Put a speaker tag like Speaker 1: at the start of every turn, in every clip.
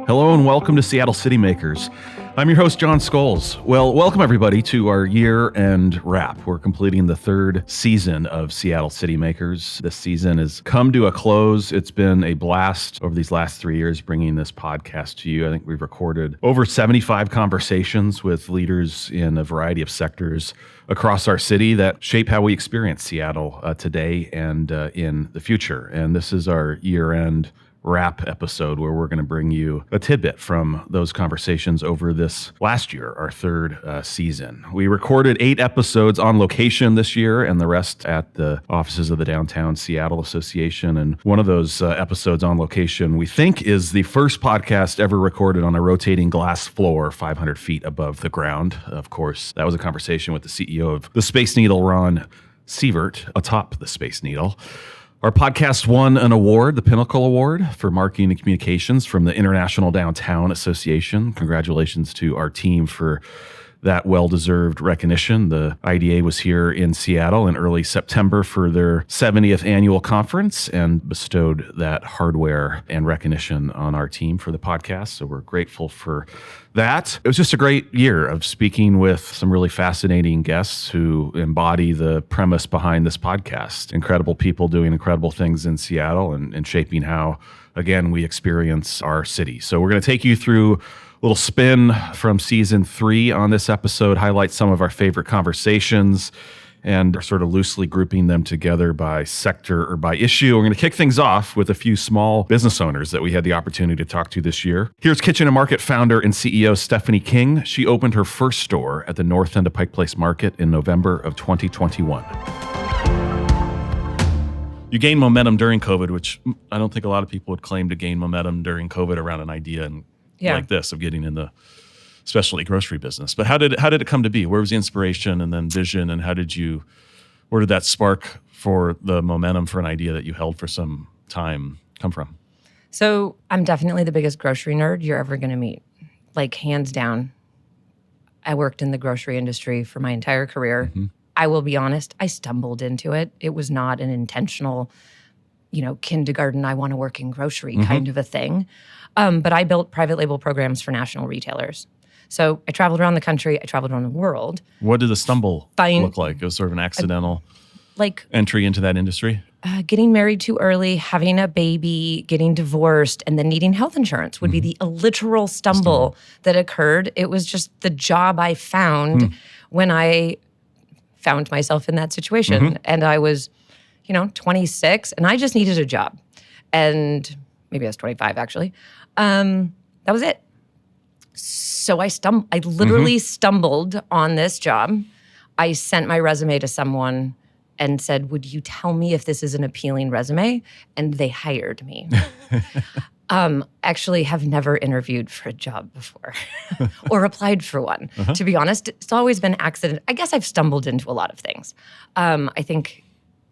Speaker 1: Hello and welcome to Seattle City Makers. I'm your host, Jon Scholes. Well, welcome everybody to our year-end wrap. We're completing the third season of Seattle City Makers. This season has come to a close. It's been a blast over these last 3 years bringing this podcast to you. I think we've recorded over 75 conversations with leaders in a variety of sectors across our city that shape how we experience Seattle today and in the future. And this is our year-end wrap episode where we're going to bring you a tidbit from those conversations over this last year, our third season. We recorded 8 episodes on location this year and the rest at the offices of the Downtown Seattle Association. And one of those episodes on location, we think, is the first podcast ever recorded on a rotating glass floor 500 feet above the ground. Of course, that was a conversation with the CEO of the Space Needle, Ron Sievert, atop the Space Needle. Our podcast won an award, the Pinnacle Award for Marketing and Communications from the International Downtown Association. Congratulations to our team for that well-deserved recognition. The IDA was here in Seattle in early September for their 70th annual conference and bestowed that hardware and recognition on our team for the podcast. So we're grateful for that. It was just a great year of speaking with some really fascinating guests who embody the premise behind this podcast. Incredible people doing incredible things in Seattle and shaping how, again, we experience our city. So we're going to take you through little spin from season 3 on this episode, highlight some of our favorite conversations, and are sort of loosely grouping them together by sector or by issue. We're going to kick things off with a few small business owners that we had the opportunity to talk to this year. Here's Kitchen and Market founder and CEO Stephanie King. She opened her first store at the north end of Pike Place Market in November of 2021. You gained momentum during COVID, which I don't think a lot of people would claim to gain momentum during COVID around an idea and like this of getting in the specialty grocery business. But how did it come to be? Where was the inspiration and then vision, and where did that spark for the momentum for an idea that you held for some time come from?
Speaker 2: So I'm definitely the biggest grocery nerd you're ever going to meet, like hands down. I worked in the grocery industry for my entire career. Mm-hmm. I will be honest, I stumbled into it. It was not an intentional, kindergarten, I want to work in grocery kind of a thing. But I built private label programs for national retailers. So I traveled around the country. I traveled around the world.
Speaker 1: What did the stumble look like? It was sort of an accidental entry into that industry?
Speaker 2: Getting married too early, having a baby, getting divorced, and then needing health insurance would be the literal stumble that occurred. It was just the job I found when I found myself in that situation. Mm-hmm. And I was, 26, and I just needed a job. And maybe I was 25, actually. That was it. So I literally stumbled on this job. I sent my resume to someone and said, would you tell me if this is an appealing resume? And they hired me. Actually have never interviewed for a job before or applied for one. To be honest, it's always been accident. I guess I've stumbled into a lot of things. I think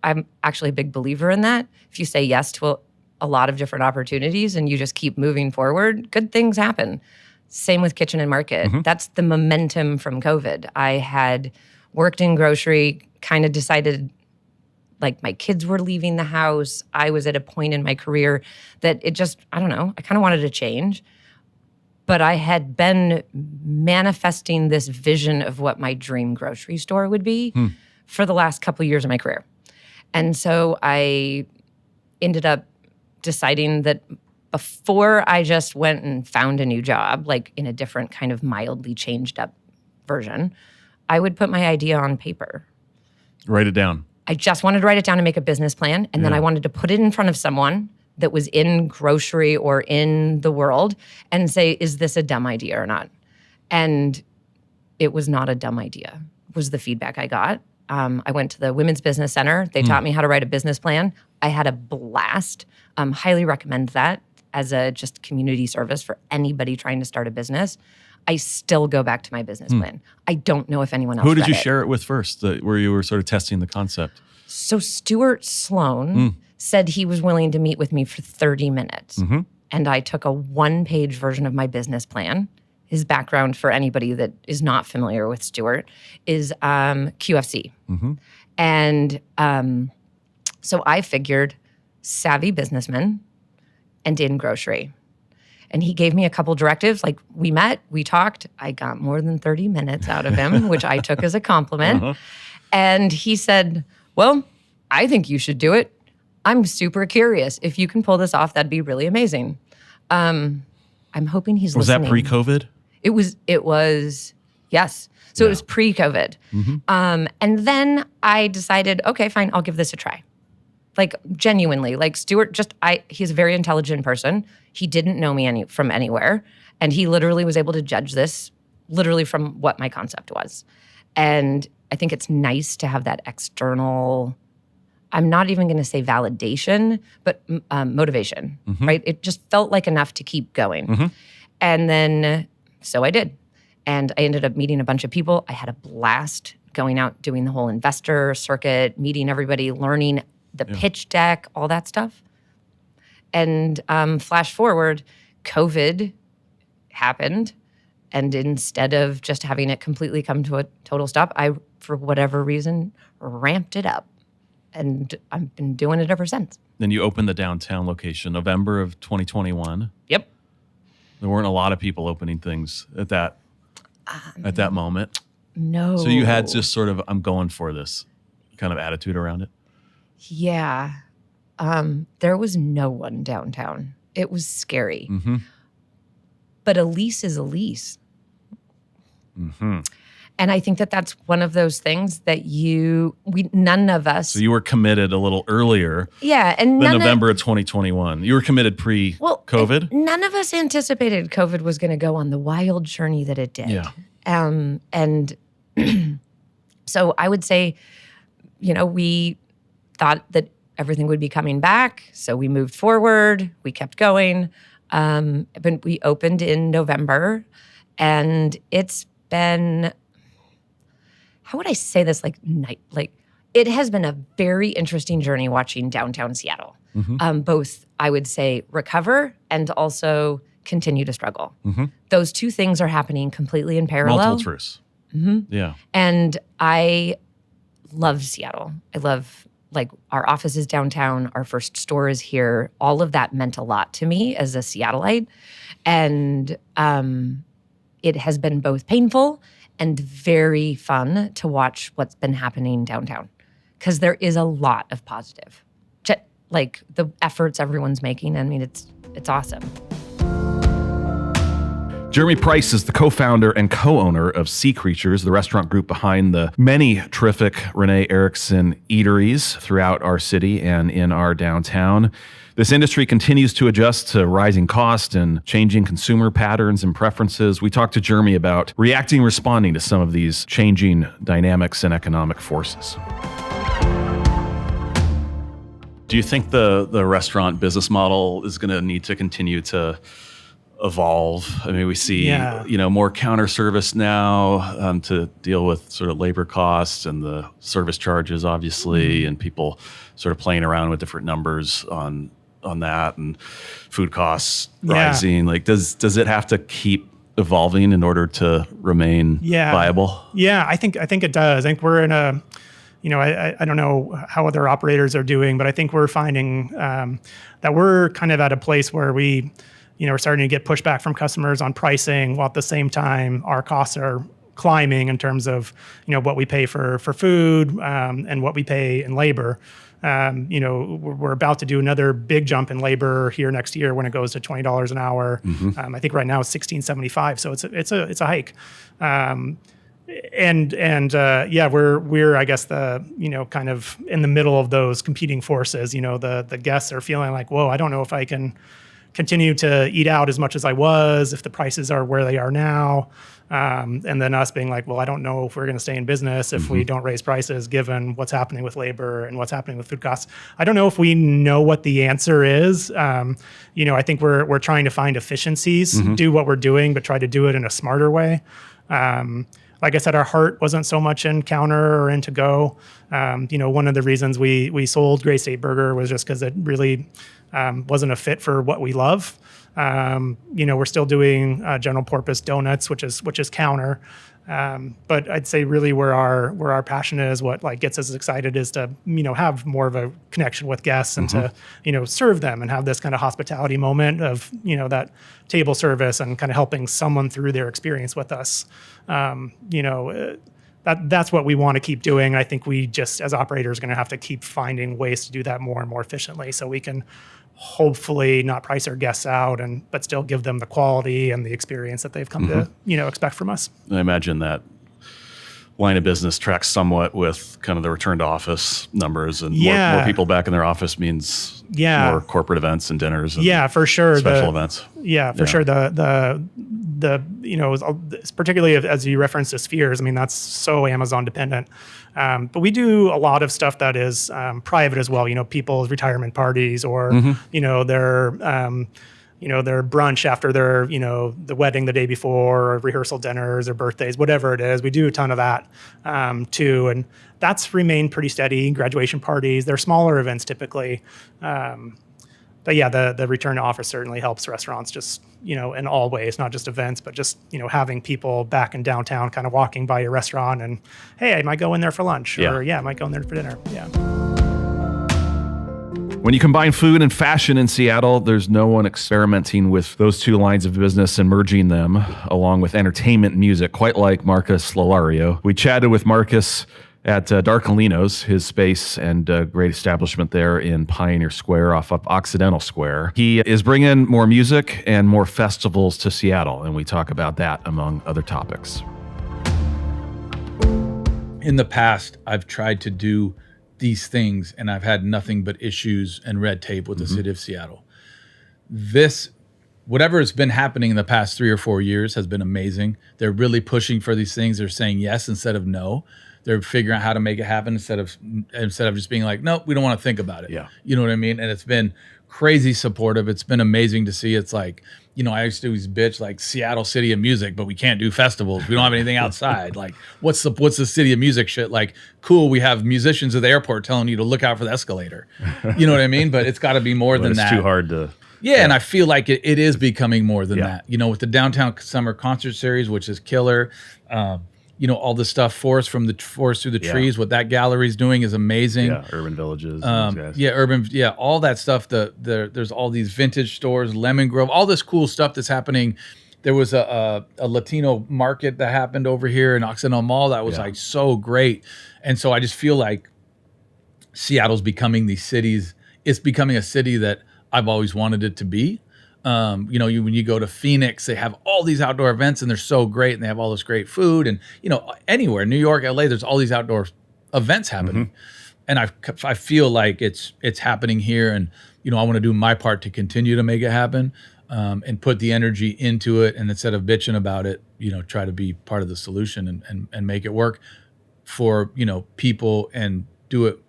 Speaker 2: I'm actually a big believer in that. If you say yes to a lot of different opportunities and you just keep moving forward, good things happen. Same with Kitchen and Market. Mm-hmm. That's the momentum from COVID. I had worked in grocery, kind of decided my kids were leaving the house. I was at a point in my career that I kind of wanted to change. But I had been manifesting this vision of what my dream grocery store would be for the last couple of years of my career. And so I ended up deciding that before I just went and found a new job, in a different kind of mildly changed up version, I would put my idea on paper.
Speaker 1: Write it down.
Speaker 2: I just wanted to write it down and make a business plan. And then I wanted to put it in front of someone that was in grocery or in the world and say, is this a dumb idea or not? And it was not a dumb idea, was the feedback I got. I went to the Women's Business Center. They taught me how to write a business plan. I had a blast. Highly recommend that as a just community service for anybody trying to start a business. I still go back to my business plan. I don't know if anyone else
Speaker 1: Who did you
Speaker 2: read it.
Speaker 1: share it with first, where you were sort of testing the concept?
Speaker 2: So Stuart Sloan said he was willing to meet with me for 30 minutes. Mm-hmm. And I took a 1-page version of my business plan. His background, for anybody that is not familiar with Stuart, is QFC. Mm-hmm. And so I figured savvy businessman and in grocery. And he gave me a couple directives. Like, we met, we talked. I got more than 30 minutes out of him, which I took as a compliment. And he said, well, I think you should do it. I'm super curious. If you can pull this off, that'd be really amazing. I'm hoping he's listening.
Speaker 1: Was that pre-COVID?
Speaker 2: It was, yes. So it was pre-COVID. And then I decided, okay, fine, I'll give this a try. Like, genuinely, like Stuart, he's a very intelligent person. He didn't know me from anywhere. And he literally was able to judge this literally from what my concept was. And I think it's nice to have that external, I'm not even going to say validation, but motivation, right? It just felt like enough to keep going. And then, so I did. And I ended up meeting a bunch of people. I had a blast going out, doing the whole investor circuit, meeting everybody, learning the pitch deck, all that stuff. And flash forward, COVID happened. And instead of just having it completely come to a total stop, I, for whatever reason, ramped it up. And I've been doing it ever since.
Speaker 1: Then you opened the downtown location, November of 2021.
Speaker 2: Yep.
Speaker 1: There weren't a lot of people opening things at that moment.
Speaker 2: No.
Speaker 1: So you had just sort of, I'm going for this kind of attitude around it?
Speaker 2: Yeah. There was no one downtown. It was scary. But a lease is a lease. And I think that that's one of those things that none of us.
Speaker 1: So you were committed a little earlier.
Speaker 2: Yeah. And
Speaker 1: than November of 2021. You were committed pre-COVID?
Speaker 2: None of us anticipated COVID was going to go on the wild journey that it did.
Speaker 1: Yeah.
Speaker 2: And so I would say, we thought that everything would be coming back. So we moved forward. We kept going. But we opened in November. And it's been, how would I say this? It has been a very interesting journey watching downtown Seattle. Both, I would say, recover and also continue to struggle. Those two things are happening completely in parallel.
Speaker 1: Multiple truths. Yeah.
Speaker 2: And I love Seattle. I love, our office is downtown. Our first store is here. All of that meant a lot to me as a Seattleite. And it has been both painful and very fun to watch what's been happening downtown, because there is a lot of positive. The efforts everyone's making, I mean, it's awesome.
Speaker 1: Jeremy Price is the co-founder and co-owner of Sea Creatures, the restaurant group behind the many terrific Renee Erickson eateries throughout our city and in our downtown. This industry continues to adjust to rising cost and changing consumer patterns and preferences. We talked to Jeremy about reacting and responding to some of these changing dynamics and economic forces. Do you think the restaurant business model is going to need to continue to evolve? I mean, we see more counter service now to deal with sort of labor costs and the service charges, obviously, and people sort of playing around with different numbers on that, and food costs rising. Does it have to keep evolving in order to remain viable?
Speaker 3: Yeah, I think it does. I think we're in a, I don't know how other operators are doing, but I think we're finding that we're kind of at a place where we, we're starting to get pushback from customers on pricing, while at the same time our costs are climbing in terms of, what we pay for food and what we pay in labor. We're about to do another big jump in labor here next year when it goes to $20 an hour. I think right now it's $16.75, so it's a hike. We're I guess the kind of in the middle of those competing forces. The guests are feeling like, whoa, I don't know if I can continue to eat out as much as I was if the prices are where they are now. And then us being like, well, I don't know if we're going to stay in business if we don't raise prices, given what's happening with labor and what's happening with food costs. I don't know if we know what the answer is. I think we're trying to find efficiencies, do what we're doing, but try to do it in a smarter way. Like I said, our heart wasn't so much in counter or in to go. One of the reasons we sold Gray State Burger was just because it really wasn't a fit for what we love. We're still doing general purpose donuts, which is counter. But I'd say really where our passion is, what like gets us excited is to, have more of a connection with guests and to, serve them and have this kind of hospitality moment of, that table service and kind of helping someone through their experience with us. That's what we want to keep doing. I think we just, as operators, are going to have to keep finding ways to do that more and more efficiently so we can hopefully not price our guests out but still give them the quality and the experience that they've come to, expect from us.
Speaker 1: I imagine that line of business tracks somewhat with kind of the return to office numbers, and more people back in their office means more corporate events and dinners and
Speaker 3: for sure,
Speaker 1: special events.
Speaker 3: For sure. Particularly as you referenced the spheres, I mean, that's so Amazon dependent. But we do a lot of stuff that is private as well, people's retirement parties or, their brunch after their, the wedding the day before, or rehearsal dinners or birthdays, whatever it is. We do a ton of that too. And that's remained pretty steady. Graduation parties, they're smaller events typically. But yeah, the return to office certainly helps restaurants just, in all ways, not just events, but just, having people back in downtown kind of walking by your restaurant and, hey, I might go in there for lunch or I might go in there for dinner. Yeah.
Speaker 1: When you combine food and fashion in Seattle, there's no one experimenting with those two lines of business and merging them along with entertainment and music, quite like Marcus Lolario. We chatted with Marcus at Darkalinos, his space and great establishment there in Pioneer Square off of Occidental Square. He is bringing more music and more festivals to Seattle, and we talk about that among other topics.
Speaker 4: In the past, I've tried to do these things, and I've had nothing but issues and red tape with the city of Seattle. Whatever has been happening in the past 3 or 4 years has been amazing. They're really pushing for these things. They're saying yes instead of no. They're figuring out how to make it happen instead of just being like, nope, we don't want to think about it.
Speaker 1: Yeah.
Speaker 4: You know what I mean? And it's been crazy supportive. It's been amazing to see. It's like, I used to always bitch like Seattle City of Music, but we can't do festivals. We don't have anything outside. Like, what's the City of Music shit? Like, cool, we have musicians at the airport telling you to look out for the escalator. You know what I mean? But it's got to be more than that.
Speaker 1: It's too hard to...
Speaker 4: Yeah, and I feel like it is becoming more than that. With the Downtown Summer Concert Series, which is killer. All the stuff, Forest Through the Trees, what that gallery's doing is amazing.
Speaker 1: Yeah, Urban Villages.
Speaker 4: All that stuff. There's all these vintage stores, Lemon Grove, all this cool stuff that's happening. There was a Latino market that happened over here in Occidental Mall that was like so great. And so I just feel like Seattle's becoming these cities. It's becoming a city that I've always wanted it to be. When you go to Phoenix, they have all these outdoor events and they're so great and they have all this great food and, anywhere, New York, LA, there's all these outdoor events happening. And I feel like it's happening here and, I want to do my part to continue to make it happen and put the energy into it. And instead of bitching about it, try to be part of the solution and make it work for, people and do it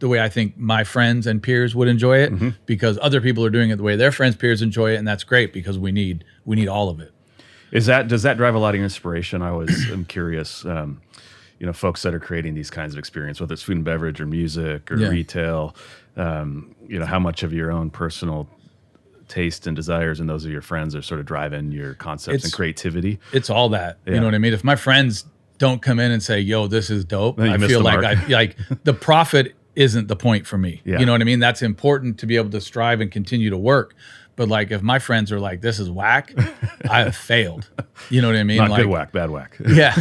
Speaker 4: the way I think my friends and peers would enjoy it because other people are doing it the way their friends, peers enjoy it. And that's great because we need all of it.
Speaker 1: Does that drive a lot of inspiration? I am curious, folks that are creating these kinds of experience, whether it's food and beverage or music or retail, how much of your own personal taste and desires and those of your friends are sort of driving your concepts and creativity?
Speaker 4: It's all that, you know what I mean? If my friends don't come in and say, yo, this is dope, I feel like the profit isn't the point for me. You know what I mean? That's important to be able to strive and continue to work. But like, if my friends are like, this is whack, I have failed. You know what I mean?
Speaker 1: Not good whack, bad whack.
Speaker 4: Yeah,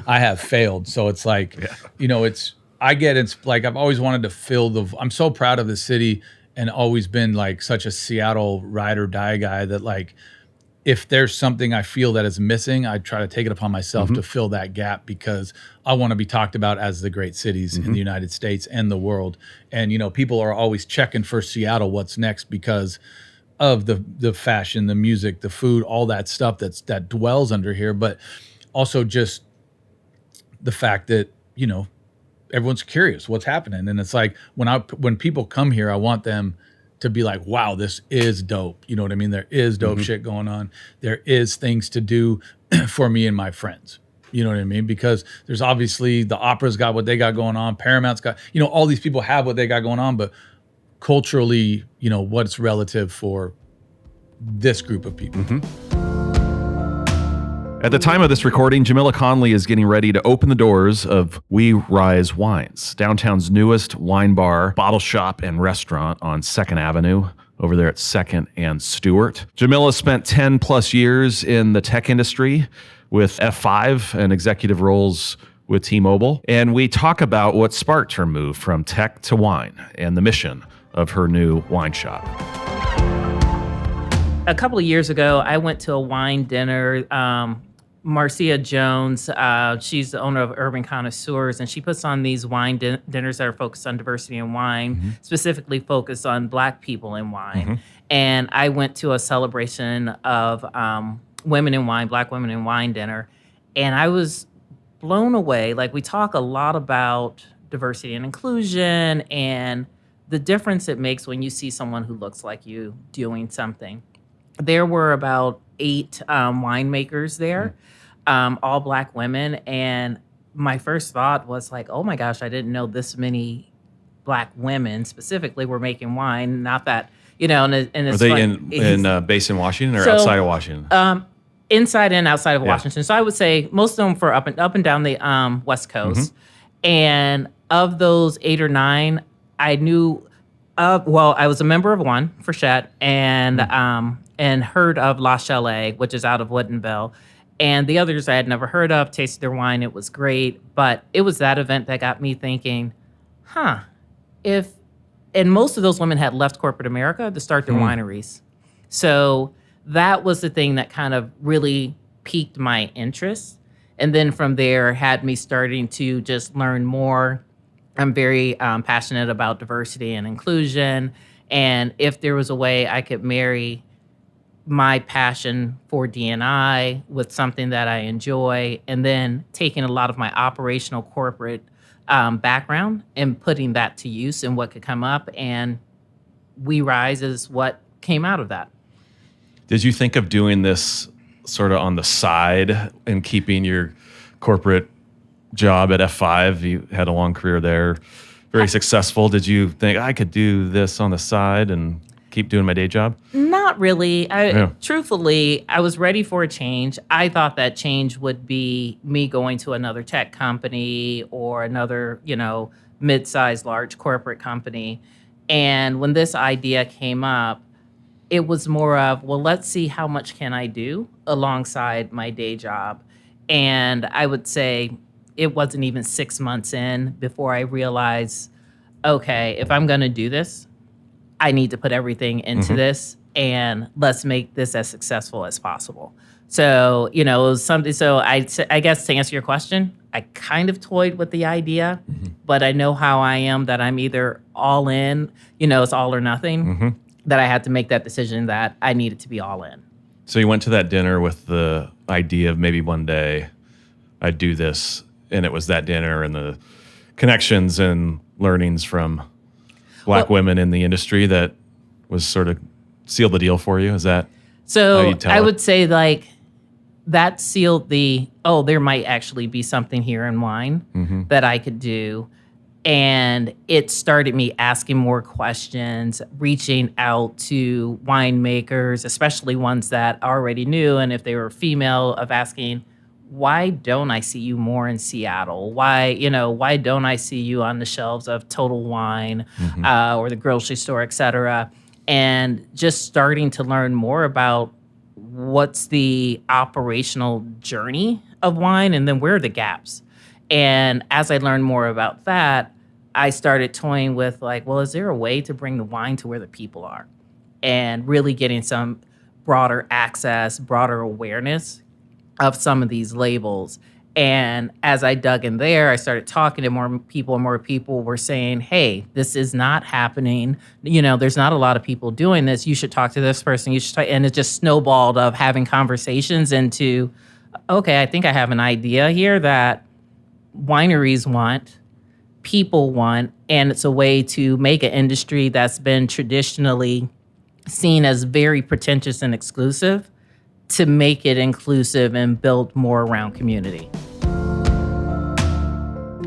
Speaker 4: I have failed. So it's like, it's like, I've always wanted to I'm so proud of the city and always been like such a Seattle ride or die guy that like, if there's something I feel that is missing, I try to take it upon myself to fill that gap because I want to be talked about as the great cities in the United States and the world. And, people are always checking for Seattle, what's next because of the fashion, the music, the food, all that stuff that dwells under here. But also just the fact that, everyone's curious what's happening. And it's like when people come here, I want them to be like, wow, this is dope. You know what I mean? There is dope shit going on. There is things to do for me and my friends. You know what I mean? Because there's obviously the opera's got what they got going on. Paramount's got, all these people have what they got going on, but culturally, what's relative for this group of people.
Speaker 1: At the time of this recording, Jamila Conley is getting ready to open the doors of We Rise Wines, downtown's newest wine bar, bottle shop, and restaurant on 2nd Avenue, over there at 2nd and Stewart. Jamila spent 10 plus years in the tech industry with F5 and executive roles with T-Mobile. And we talk about what sparked her move from tech to wine and the mission of her new wine shop.
Speaker 5: A couple of years ago, I went to a wine dinner. Marcia Jones, she's the owner of Urban Connoisseurs, and she puts on these wine dinners that are focused on diversity in wine, specifically focused on Black people in wine. And I went to a celebration of women in wine, Black women in wine dinner, and I was blown away. Like, we talk a lot about diversity and inclusion and the difference it makes when you see someone who looks like you doing something. There were about 8 winemakers there, all Black women. And my first thought was like, oh my gosh, I didn't know this many Black women specifically were making wine. Not that, and it's
Speaker 1: Are they in based in Washington or outside of Washington?
Speaker 5: Inside and outside of Washington. So I would say most of them for up and down the West Coast. And of those 8 or 9, I knew I was a member of one, Frechette, and heard of La Chalet, which is out of Woodinville. And the others I had never heard of, tasted their wine, it was great. But it was that event that got me thinking, and most of those women had left corporate America to start their wineries. So that was the thing that kind of really piqued my interest. And then from there had me starting to just learn more. I'm very passionate about diversity and inclusion. And if there was a way I could marry my passion for D&I with something that I enjoy, and then taking a lot of my operational corporate background and putting that to use in what could come up, and We Rise is what came out of that.
Speaker 1: Did you think of doing this sort of on the side and keeping your corporate job at F5? You had a long career there, very successful. Did you think I could do this on the side and keep doing my day job?
Speaker 5: Not really. Truthfully, I was ready for a change. I thought that change would be me going to another tech company or another, mid-sized, large corporate company. And when this idea came up, it was more of, well, let's see how much can I do alongside my day job. And I would say it wasn't even 6 months in before I realized, okay, if I'm going to do this, I need to put everything into this, and let's make this as successful as possible. So, it was something. So I guess to answer your question, I kind of toyed with the idea, but I know how I am, that I'm either all in, it's all or nothing, that I had to make that decision that I needed to be all in.
Speaker 1: So you went to that dinner with the idea of maybe one day I'd do this, and it was that dinner and the connections and learnings from Black women in the industry that was sort of sealed the deal for you. Is that
Speaker 5: so?
Speaker 1: How you tell
Speaker 5: I
Speaker 1: it?
Speaker 5: would say like that sealed there might actually be something here in wine that I could do. And it started me asking more questions, reaching out to winemakers, especially ones that I already knew. And if they were female, of asking, why don't I see you more in Seattle? Why don't I see you on the shelves of Total Wine or the grocery store, et cetera? And just starting to learn more about what's the operational journey of wine, and then where are the gaps. And as I learned more about that, I started toying with like, well, is there a way to bring the wine to where the people are? And really getting some broader access, broader awareness of some of these labels. And as I dug in there, I started talking to more people, and more people were saying, hey, this is not happening. There's not a lot of people doing this. You should talk to this person. And it just snowballed of having conversations into, okay, I think I have an idea here that wineries want, people want, and it's a way to make an industry that's been traditionally seen as very pretentious and exclusive, to make it inclusive and build more around community.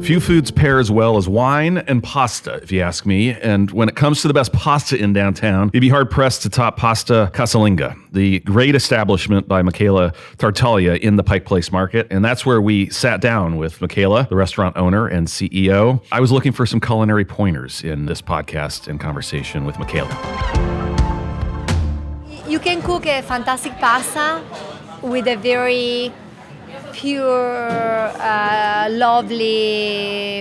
Speaker 1: Few foods pair as well as wine and pasta, if you ask me. And when it comes to the best pasta in downtown, you'd be hard-pressed to top Pasta Casalinga, the great establishment by Michaela Tartaglia in the Pike Place Market. And that's where we sat down with Michaela, the restaurant owner and CEO. I was looking for some culinary pointers in this podcast and conversation with Michaela.
Speaker 6: You can cook a fantastic pasta with a very pure, lovely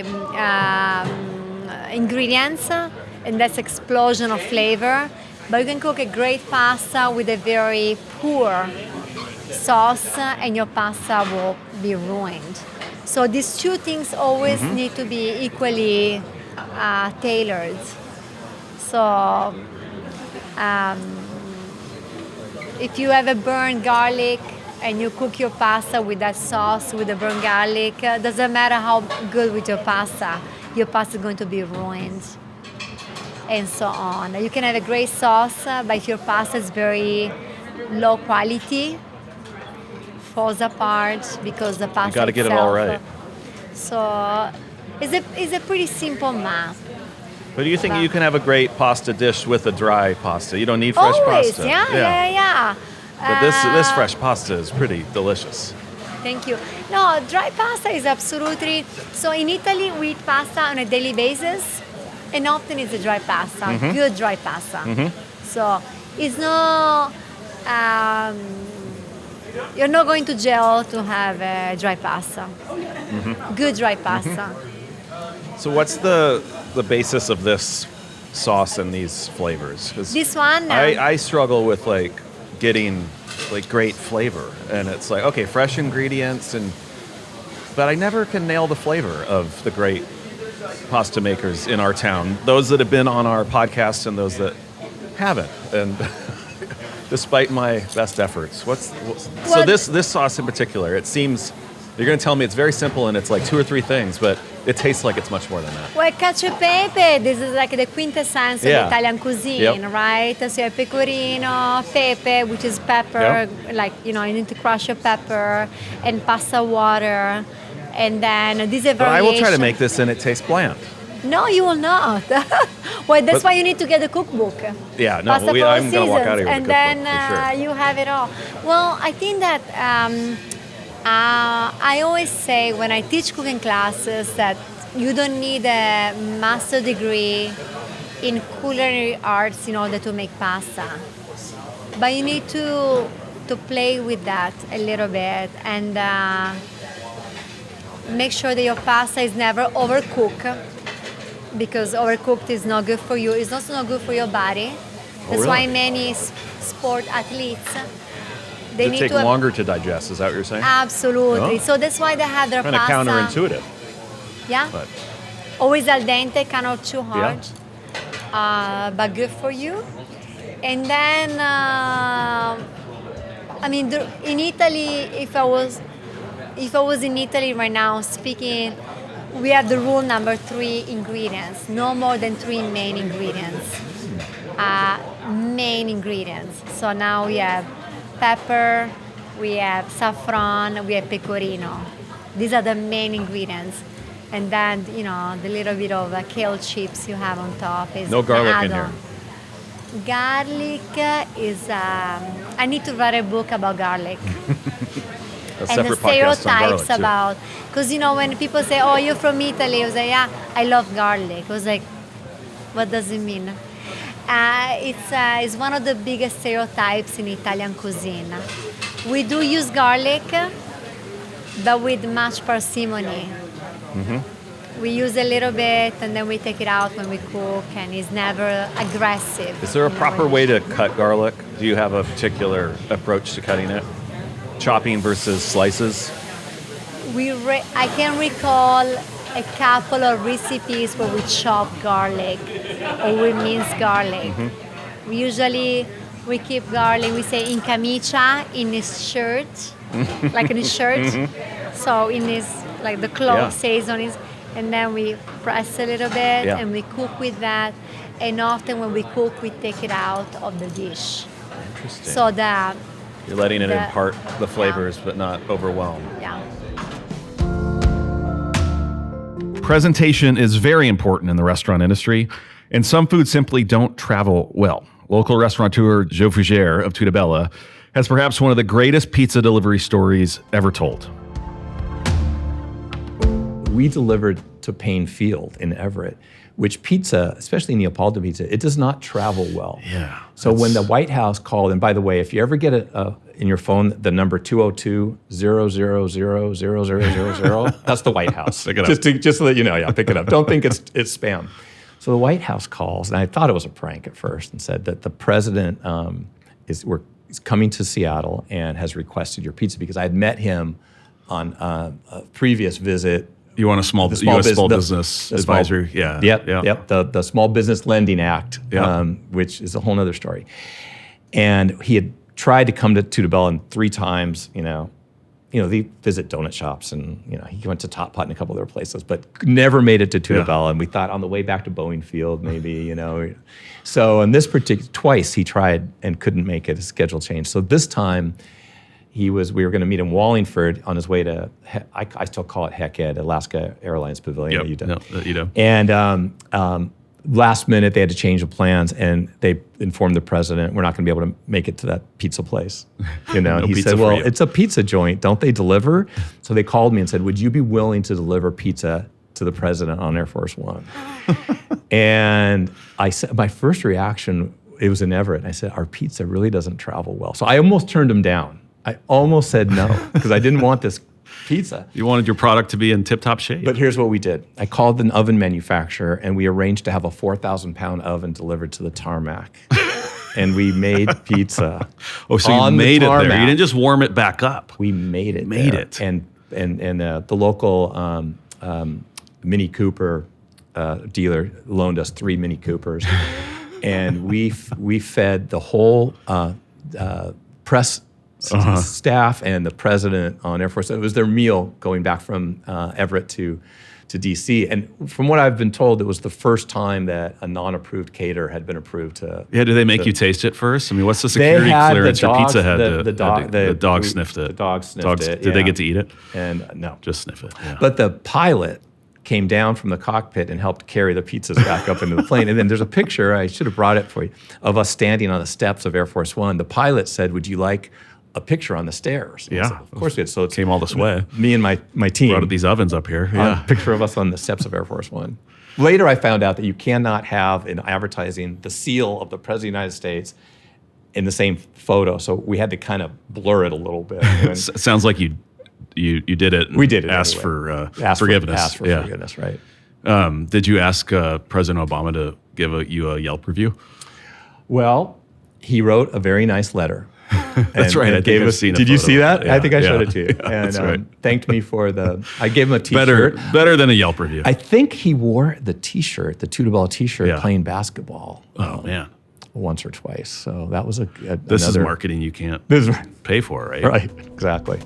Speaker 6: ingredients, and that's explosion of flavor. But you can cook a great pasta with a very poor sauce, and your pasta will be ruined. So these two things always need to be equally tailored. So if you have a burnt garlic and you cook your pasta with that sauce, with the burnt garlic, doesn't matter how good with your pasta is going to be ruined, and so on. You can have a great sauce, but if your pasta is very low quality, falls apart because the pasta
Speaker 1: You got to get it all right.
Speaker 6: So it's a pretty simple math.
Speaker 1: But do you think you can have a great pasta dish with a dry pasta? You don't need fresh
Speaker 6: Always,
Speaker 1: pasta.
Speaker 6: yeah.
Speaker 1: But this fresh pasta is pretty delicious.
Speaker 6: Thank you. No, dry pasta is absolutely... So in Italy, we eat pasta on a daily basis, and often it's a dry pasta, good dry pasta. So it's no... you're not going to jail to have a dry pasta. Good dry pasta.
Speaker 1: So what's the basis of this sauce and these flavors? 'Cause
Speaker 6: This one...
Speaker 1: I struggle with getting great flavor, and it's okay, fresh ingredients, but I never can nail the flavor of the great pasta makers in our town, those that have been on our podcast and those that haven't, and despite my best efforts. So this sauce in particular, it seems you're going to tell me it's very simple and it's 2 or 3 things, but it tastes like it's much more than that.
Speaker 6: Well, cacio e pepe, this is the quintessence of Italian cuisine,
Speaker 1: Yep.
Speaker 6: right? So you have pecorino, pepe, which is pepper, you need to crush your pepper, and pasta water, and then these are
Speaker 1: But I will try to
Speaker 6: variation.
Speaker 1: make this and it tastes bland.
Speaker 6: No, you will not. Well, that's why you need to get the cookbook.
Speaker 1: Yeah, no,
Speaker 6: Pasta for
Speaker 1: I'm going to walk out of here with
Speaker 6: and
Speaker 1: a
Speaker 6: then
Speaker 1: cookbook, for sure.
Speaker 6: you have it all. Well, I think that I always say when I teach cooking classes that you don't need a master degree in culinary arts in order to make pasta, but you need to play with that a little bit and make sure that your pasta is never overcooked, because overcooked is not good for you. It's also not good for your body. That's
Speaker 1: really?
Speaker 6: why many sport athletes, they
Speaker 1: Does it
Speaker 6: need
Speaker 1: take
Speaker 6: to have,
Speaker 1: longer to digest? Is that what you're saying?
Speaker 6: absolutely.
Speaker 1: Oh.
Speaker 6: So that's why they have their
Speaker 1: Kind of
Speaker 6: pasta.
Speaker 1: counterintuitive,
Speaker 6: Yeah.
Speaker 1: but
Speaker 6: Always al dente, kind of too hard, but good for you. And then, in Italy, if I was in Italy right now speaking, we have the rule number 3 ingredients: no more than 3 main ingredients. So now we have pepper, we have saffron, we have pecorino. These are the main ingredients. And then, the little bit of kale chips you have on top is
Speaker 1: no garlic
Speaker 6: an
Speaker 1: in here.
Speaker 6: add-on. Garlic is... I need to write a book about garlic.
Speaker 1: A
Speaker 6: And the
Speaker 1: separate podcast on garlic,
Speaker 6: stereotypes
Speaker 1: too.
Speaker 6: about... Because, when people say, oh, you're from Italy, I was like, yeah, I love garlic. I was like, what does it mean? It's one of the biggest stereotypes in Italian cuisine. We do use garlic, but with much parsimony. We use a little bit and then we take it out when we cook, and it's never aggressive.
Speaker 1: Is there a proper way to cut garlic? Do you have a particular approach to cutting it? Chopping versus slices?
Speaker 6: I can recall a couple of recipes where we chop garlic or we mince garlic. We keep garlic, we say in camicia, in his shirt, like in his shirt. So in his, the cloth says on his, and then we press a little bit and we cook with that. And often when we cook, we take it out of the dish.
Speaker 1: Interesting.
Speaker 6: So that
Speaker 1: You're letting it impart the flavors, but not overwhelm.
Speaker 6: Yeah.
Speaker 1: Presentation is very important in the restaurant industry, and some foods simply don't travel well. Local restaurateur Joe Fougere of Tutabella has perhaps one of the greatest pizza delivery stories ever told.
Speaker 7: We delivered to Payne Field in Everett, which pizza, especially Neapolitan pizza, it does not travel well.
Speaker 1: Yeah.
Speaker 7: So when the White House called, and by the way, if you ever get in your phone the number 202-000-0000, that's the White House.
Speaker 1: Pick it up.
Speaker 7: Just to let you know, yeah, pick it up. Don't think it's spam. So the White House calls, and I thought it was a prank at first, and said that the president is coming to Seattle and has requested your pizza because I had met him on a previous visit.
Speaker 1: You want a small business advisory?
Speaker 7: Yep. The Small Business Lending Act,
Speaker 1: Yep.
Speaker 7: Which is a whole other story. And he had tried to come to Tutabella and 3 times, they visit donut shops and, he went to Top Pot and a couple other places, but never made it to Tutabella. Yeah. And we thought on the way back to Boeing Field, maybe, So in this particular, twice he tried and couldn't make it, his schedule changed. So this time, we were going to meet in Wallingford on his way to, I still call it Heck Ed, Alaska Airlines Pavilion at UW. And last minute, they had to change the plans, and they informed the president, we're not going to be able to make it to that pizza place.
Speaker 1: No
Speaker 7: and he said, well, it's a pizza joint. Don't they deliver? So they called me and said, would you be willing to deliver pizza to the president on Air Force One? And I said, my first reaction, it was in Everett. I said, our pizza really doesn't travel well. So I almost turned him down. I almost said no because I didn't want this pizza.
Speaker 1: You wanted your product to be in tip-top shape.
Speaker 7: But here's what we did. I called an oven manufacturer, and we arranged to have a 4,000-pound oven delivered to the tarmac. And we made pizza.
Speaker 1: Oh, so you made it there. You didn't just warm it back up.
Speaker 7: We made it
Speaker 1: there.
Speaker 7: And the local Mini Cooper dealer loaned us 3 Mini Coopers. And we fed the whole press staff and the president on Air Force. It was their meal going back from Everett to DC. And from what I've been told, it was the first time that a non-approved caterer had been approved to.
Speaker 1: Yeah, did they make you taste it first? I mean, what's the security clearance your pizza had? The dog sniffed it.
Speaker 7: The dog sniffed it.
Speaker 1: Did they get to eat it?
Speaker 7: And no.
Speaker 1: Just sniff it. Yeah.
Speaker 7: But the pilot came down from the cockpit and helped carry the pizzas back up into the plane. And then there's a picture, I should have brought it for you, of us standing on the steps of Air Force One. The pilot said, would you like a picture on the stairs?
Speaker 1: Yeah.
Speaker 7: Said, of course we did. So it
Speaker 1: came all this way.
Speaker 7: Me and my team.
Speaker 1: Brought these ovens up here. Yeah.
Speaker 7: A picture of us on the steps of Air Force One. Later I found out that you cannot have in advertising the seal of the President of the United States in the same photo. So we had to kind of blur it a little bit.
Speaker 1: Sounds like you did it.
Speaker 7: We did it.
Speaker 1: Asked
Speaker 7: anyway.
Speaker 1: for forgiveness.
Speaker 7: Asked for forgiveness, right.
Speaker 1: Did you ask President Obama to give you a Yelp review?
Speaker 7: Well, he wrote a very nice letter.
Speaker 1: That's right. I think I've seen it.
Speaker 7: Did you see that?
Speaker 1: Yeah,
Speaker 7: I think I showed it to you.
Speaker 1: Yeah,
Speaker 7: and
Speaker 1: that's right.
Speaker 7: Thanked me for I gave him a T-shirt.
Speaker 1: Better than a Yelp review.
Speaker 7: I think he wore the T-shirt, the Tutabella T-shirt, playing basketball.
Speaker 1: Oh, man.
Speaker 7: Once or twice. So that was
Speaker 1: This is marketing you can't pay for, right?
Speaker 7: Right, exactly.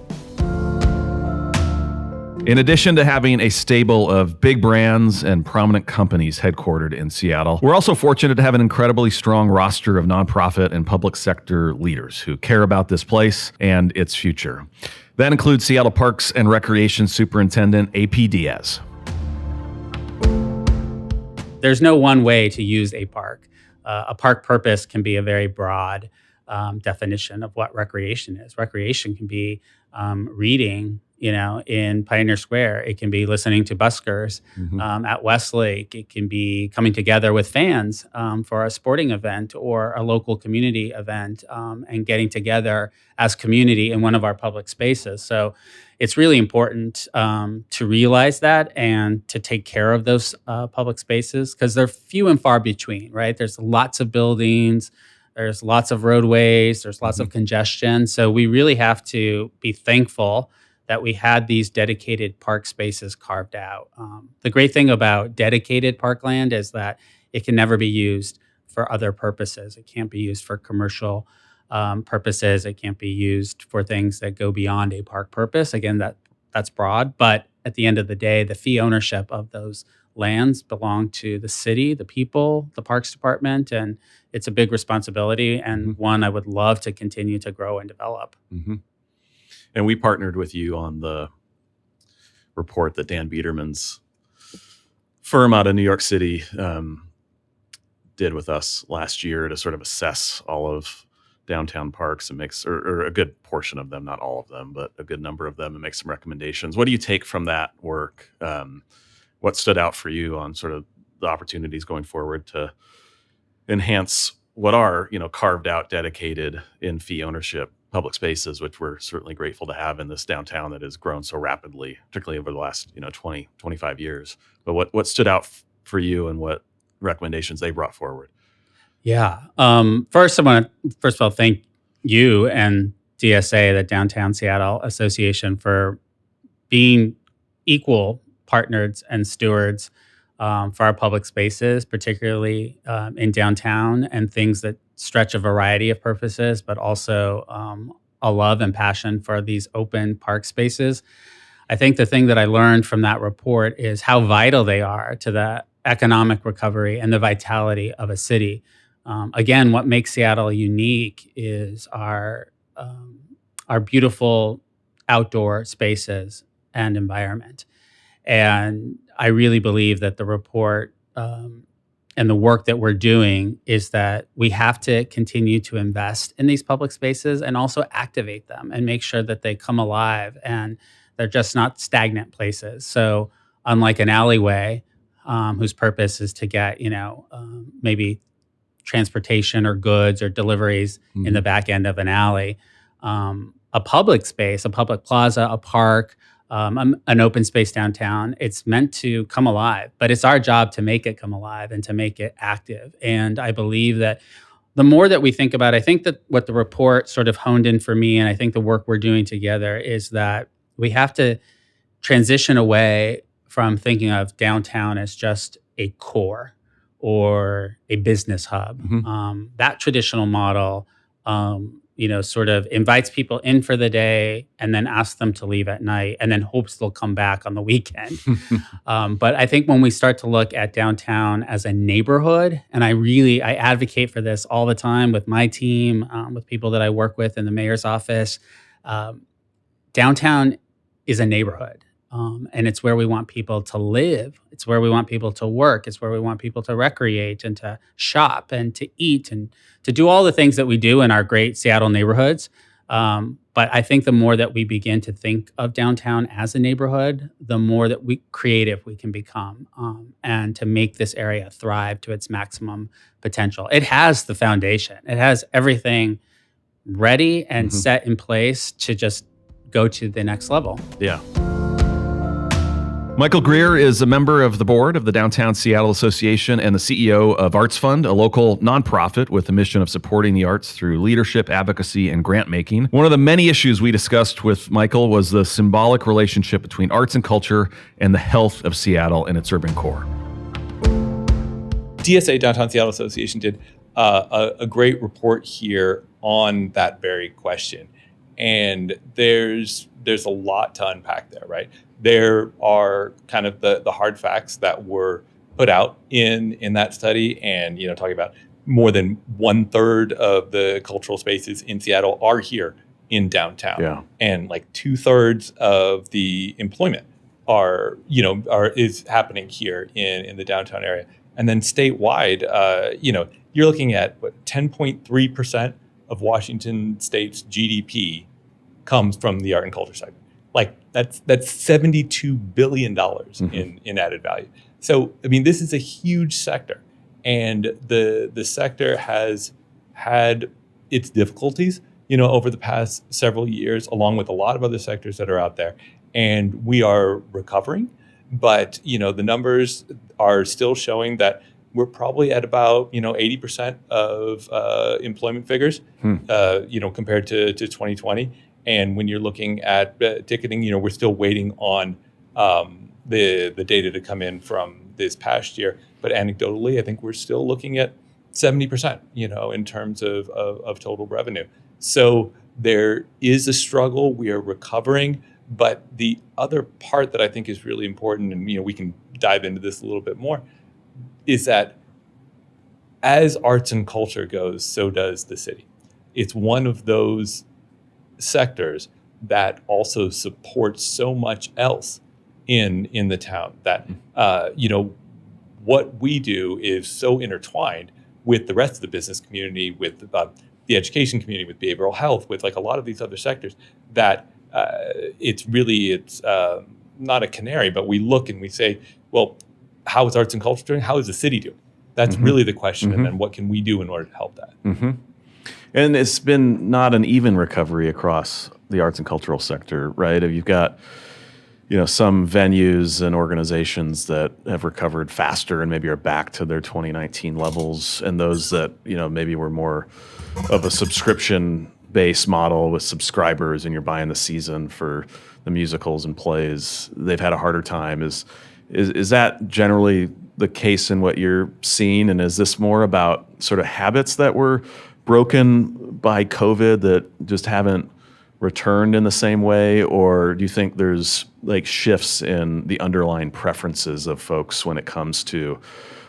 Speaker 1: In addition to having a stable of big brands and prominent companies headquartered in Seattle, we're also fortunate to have an incredibly strong roster of nonprofit and public sector leaders who care about this place and its future. That includes Seattle Parks and Recreation Superintendent AP Diaz.
Speaker 8: There's no one way to use a park. A park purpose can be a very broad definition of what recreation is. Recreation can be reading, in Pioneer Square. It can be listening to buskers at Westlake. It can be coming together with fans for a sporting event or a local community event and getting together as community in one of our public spaces. So it's really important to realize that and to take care of those public spaces because they're few and far between, right? There's lots of buildings. There's lots of roadways. There's lots of congestion. So we really have to be thankful that we had these dedicated park spaces carved out. The great thing about dedicated parkland is that it can never be used for other purposes. It can't be used for commercial purposes. It can't be used for things that go beyond a park purpose. Again, that's broad, but at the end of the day, the fee ownership of those lands belong to the city, the people, the Parks Department, and it's a big responsibility and one I would love to continue to grow and develop.
Speaker 1: Mm-hmm. And we partnered with you on the report that Dan Biederman's firm out of New York City did with us last year to sort of assess all of downtown parks and makes, or a good portion of them, not all of them, but a good number of them, and make some recommendations. What do you take from that work? What stood out for you on sort of the opportunities going forward to enhance what are, carved out, dedicated in fee ownership public spaces, which we're certainly grateful to have in this downtown that has grown so rapidly, particularly over the last 20, 25 years. But what stood out for you, and what recommendations they brought forward?
Speaker 8: Yeah. First of all, thank you and DSA, the Downtown Seattle Association, for being equal partners and stewards for our public spaces, particularly in downtown, and things that stretch a variety of purposes, but also a love and passion for these open park spaces. I think the thing that I learned from that report is how vital they are to the economic recovery and the vitality of a city. Again, what makes Seattle unique is our beautiful outdoor spaces and environment. And I really believe that the report and the work that we're doing is that we have to continue to invest in these public spaces and also activate them and make sure that they come alive and they're just not stagnant places. So unlike an alleyway, whose purpose is to get, maybe transportation or goods or deliveries in the back end of an alley, a public space, a public plaza, a park, an open space downtown, it's meant to come alive, but it's our job to make it come alive and to make it active. And I believe that the more that we think about it, I think that what the report sort of honed in for me, and I think the work we're doing together, is that we have to transition away from thinking of downtown as just a core or a business hub. That traditional model, sort of invites people in for the day and then asks them to leave at night and then hopes they'll come back on the weekend. But I think when we start to look at downtown as a neighborhood, and I advocate for this all the time with my team, with people that I work with in the mayor's office, downtown is a neighborhood. And it's where we want people to live. It's where we want people to work. It's where we want people to recreate and to shop and to eat and to do all the things that we do in our great Seattle neighborhoods. But I think the more that we begin to think of downtown as a neighborhood, the more that creative we can become, and to make this area thrive to its maximum potential. It has the foundation. It has everything ready and set in place to just go to the next level.
Speaker 1: Yeah. Michael Greer is a member of the board of the Downtown Seattle Association and the CEO of Arts Fund, a local nonprofit with the mission of supporting the arts through leadership, advocacy, and grant making. One of the many issues we discussed with Michael was the symbolic relationship between arts and culture and the health of Seattle and its urban core.
Speaker 7: DSA, Downtown Seattle Association, did a great report here on that very question. And there's a lot to unpack there, right? There are kind of the hard facts that were put out in that study, and talking about more than 1/3 of the cultural spaces in Seattle are here in downtown, and like 2/3 of the employment is happening here in the downtown area. And then statewide, you're looking at 10.3% of Washington State's GDP comes from the art and culture segment. Like that's $72 billion in added value. So I mean, this is a huge sector, and the sector has had its difficulties, over the past several years, along with a lot of other sectors that are out there. And we are recovering, but the numbers are still showing that we're probably at about 80% of employment figures, compared to 2020. And when you're looking at ticketing, we're still waiting on the data to come in from this past year. But anecdotally, I think we're still looking at 70%, in terms of total revenue. So there is a struggle. We are recovering. But the other part that I think is really important, and we can dive into this a little bit more, is that as arts and culture goes, so does the city. It's one of those sectors that also supports so much else in the town that
Speaker 9: what we do is so intertwined with the rest of the business community, with the education community, with behavioral health, with like a lot of these other sectors, that it's not a canary, but we look and we say, well, how is arts and culture doing? How is the city doing? That's really the question. And then what can we do in order to help that?
Speaker 1: And it's been not an even recovery across the arts and cultural sector, right? You've got, some venues and organizations that have recovered faster and maybe are back to their 2019 levels, and those that, maybe were more of a subscription-based model with subscribers and you're buying the season for the musicals and plays, they've had a harder time. Is that generally the case in what you're seeing? And is this more about sort of habits that were broken by COVID that just haven't returned in the same way? Or do you think there's like shifts in the underlying preferences of folks when it comes to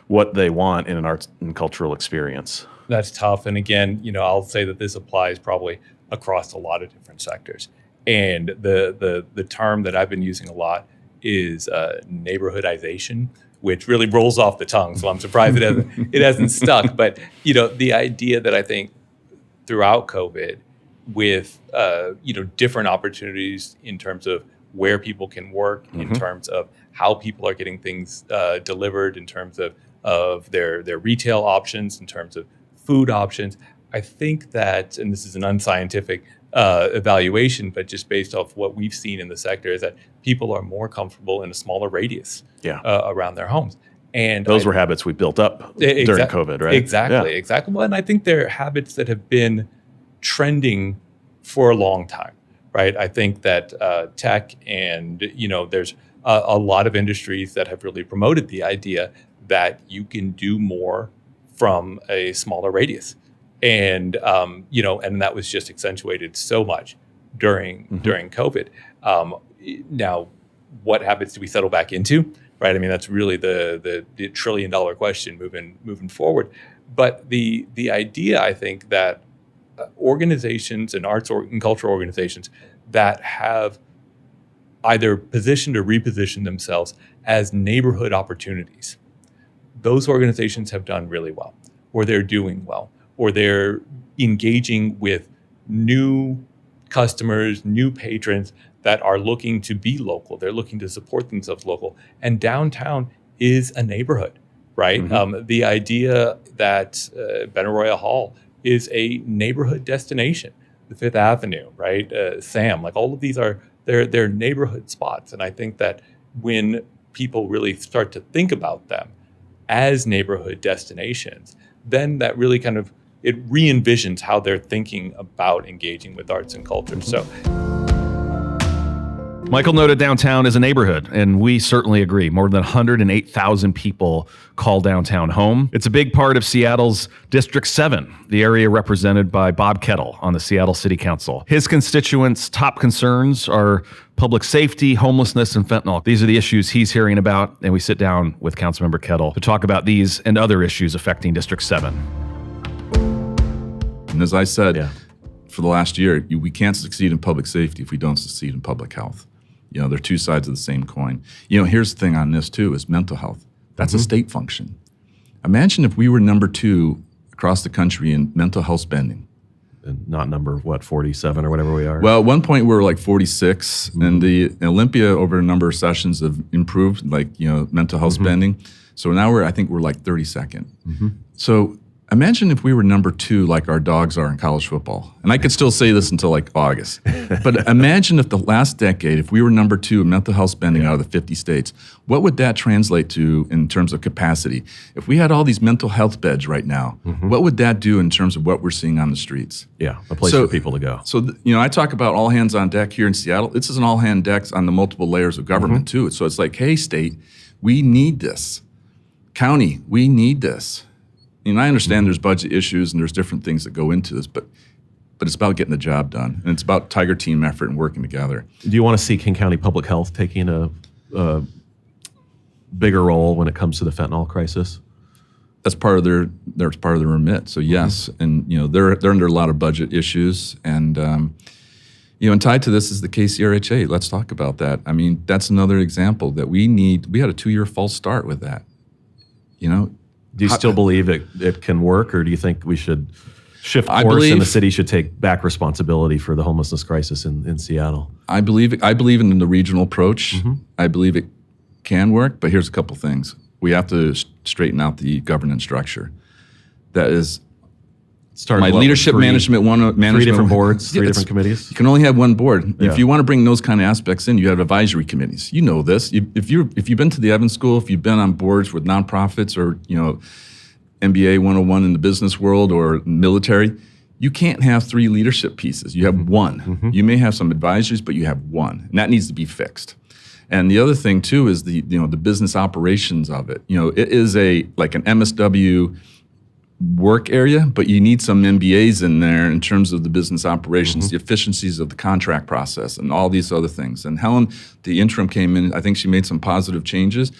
Speaker 1: what they want in an arts and cultural experience?
Speaker 9: That's tough. And again, I'll say that this applies probably across a lot of different sectors. And the term that I've been using a lot is neighborhoodization, which really rolls off the tongue. So I'm surprised it hasn't stuck. But the idea that I think throughout COVID, with different opportunities in terms of where people can work, in terms of how people are getting things delivered, in terms of their retail options, in terms of food options, I think that, and this is an unscientific evaluation, but just based off what we've seen in the sector, is that people are more comfortable in a smaller radius around their homes. And
Speaker 1: those were habits we built up during COVID, right?
Speaker 9: Exactly. Well, and I think they're habits that have been trending for a long time, right? I think that tech and, there's a lot of industries that have really promoted the idea that you can do more from a smaller radius. And, and that was just accentuated so much during COVID. Now, what habits do we settle back into, right? I mean, that's really the $1 trillion question moving forward. But the idea, I think, that organizations and arts and cultural organizations that have either positioned or repositioned themselves as neighborhood opportunities, those organizations have done really well, or they're doing well, or they're engaging with new customers, new patrons that are looking to be local. They're looking to support themselves local. And downtown is a neighborhood, right? The idea that Benaroya Hall is a neighborhood destination, the Fifth Avenue, right? Sam, like all of these they're neighborhood spots. And I think that when people really start to think about them as neighborhood destinations, then that really kind of, it re-envisions how they're thinking about engaging with arts and culture. So
Speaker 1: Michael noted downtown is a neighborhood, and we certainly agree. More than 108,000 people call downtown home. It's a big part of Seattle's District 7, the area represented by Bob Kettle on the Seattle City Council. His constituents' top concerns are public safety, homelessness, and fentanyl. These are the issues he's hearing about, and we sit down with Councilmember Kettle to talk about these and other issues affecting District 7.
Speaker 10: And as I said, for the last year, we can't succeed in public safety if we don't succeed in public health. They're two sides of the same coin. Here's the thing on this too, is mental health. That's a state function. Imagine if we were number 2 across the country in mental health spending.
Speaker 1: And not number, 47 or whatever we are?
Speaker 10: Well, at one point we were like 46, and the Olympia over a number of sessions have improved, mental health spending. So now I think we're like 32nd. So imagine if we were number 2 like our dogs are in college football. And I could still say this until like August. But imagine if the last decade, if we were number 2 in mental health spending out of the 50 states, what would that translate to in terms of capacity? If we had all these mental health beds right now, what would that do in terms of what we're seeing on the streets?
Speaker 1: Yeah, a place for people to go.
Speaker 10: So, I talk about all hands on deck here in Seattle. This is an all hand deck on the multiple layers of government too. So it's like, hey, state, we need this. County, we need this. I understand there's budget issues and there's different things that go into this, but it's about getting the job done. And it's about tiger team effort and working together.
Speaker 1: Do you want to see King County Public Health taking a bigger role when it comes to the fentanyl crisis?
Speaker 10: That's part of their remit. So yes, and they're under a lot of budget issues, and and tied to this is the KCRHA. Let's talk about that. I mean, that's another example that we had a 2-year false start with that. You know,
Speaker 1: Do you still believe it can work, or do you think we should shift
Speaker 10: I
Speaker 1: course and the
Speaker 10: believe-
Speaker 1: city should take back responsibility for the homelessness crisis in Seattle?
Speaker 10: I believe in the regional approach. I believe it can work, but here's a couple things. We have to straighten out the governance structure. That is
Speaker 1: Start
Speaker 10: my leadership management.
Speaker 1: Three different boards, three
Speaker 10: Yeah,
Speaker 1: different committees.
Speaker 10: You can only have one board.
Speaker 1: Yeah.
Speaker 10: If you want to bring those kind of aspects in, you have advisory committees. You know this. If you've been to the Evans School, if you've been on boards with nonprofits or MBA 101 in the business world or military, you can't have three leadership pieces. You have one. You may have some advisories, but you have one, and that needs to be fixed. And the other thing too is the business operations of it. It is like an MSW work area, but you need some MBAs in there in terms of the business operations, the efficiencies of the contract process, and all these other things. And Helen, the interim, came in. I think she made some positive changes,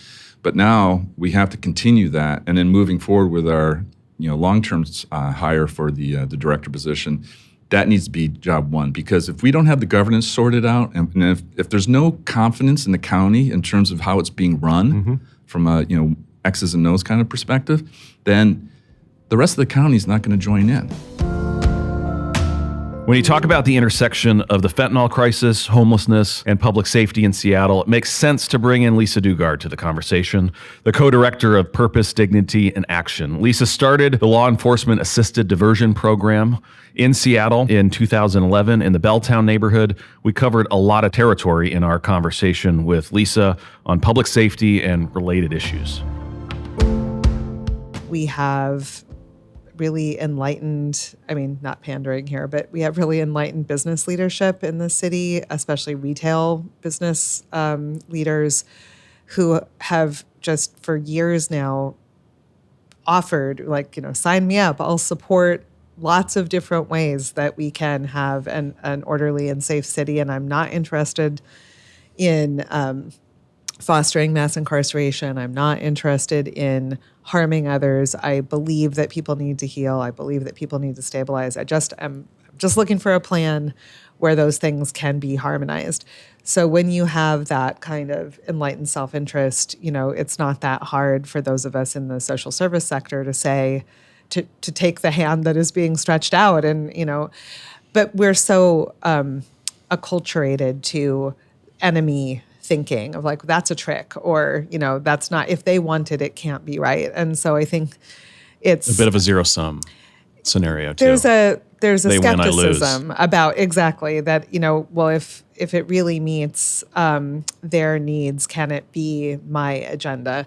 Speaker 10: but now we have to continue that. And then moving forward with our long-term hire for the director position, that needs to be job one. Because if we don't have the governance sorted out, and if there's no confidence in the county in terms of how it's being run from a X's and O's kind of perspective, then the rest of the county is not going to join in.
Speaker 1: When you talk about the intersection of the fentanyl crisis, homelessness, and public safety in Seattle, it makes sense to bring in Lisa Dugard to the conversation, the co-director of Purpose, Dignity, and Action. Lisa started the Law Enforcement Assisted Diversion Program in Seattle in 2011 in the Belltown neighborhood. We covered a lot of territory in our conversation with Lisa on public safety and related issues.
Speaker 11: We have really enlightened, not pandering here, but we have really enlightened business leadership in the city, especially retail business leaders who have just for years now offered, sign me up, I'll support lots of different ways that we can have an orderly and safe city. And I'm not interested in fostering mass incarceration. I'm not interested in harming others. I believe that people need to heal. I believe that people need to stabilize. I'm just looking for a plan where those things can be harmonized. So when you have that kind of enlightened self-interest, it's not that hard for those of us in the social service sector to say, to take the hand that is being stretched out. And, but we're so acculturated to enemy thinking of that's a trick, or, that's not, if they want it, it can't be right. And so I think it's
Speaker 12: a bit of a zero-sum scenario too.
Speaker 11: There's a
Speaker 12: They win, I lose.
Speaker 11: skepticism about exactly that, well, if it really meets their needs, can it be my agenda?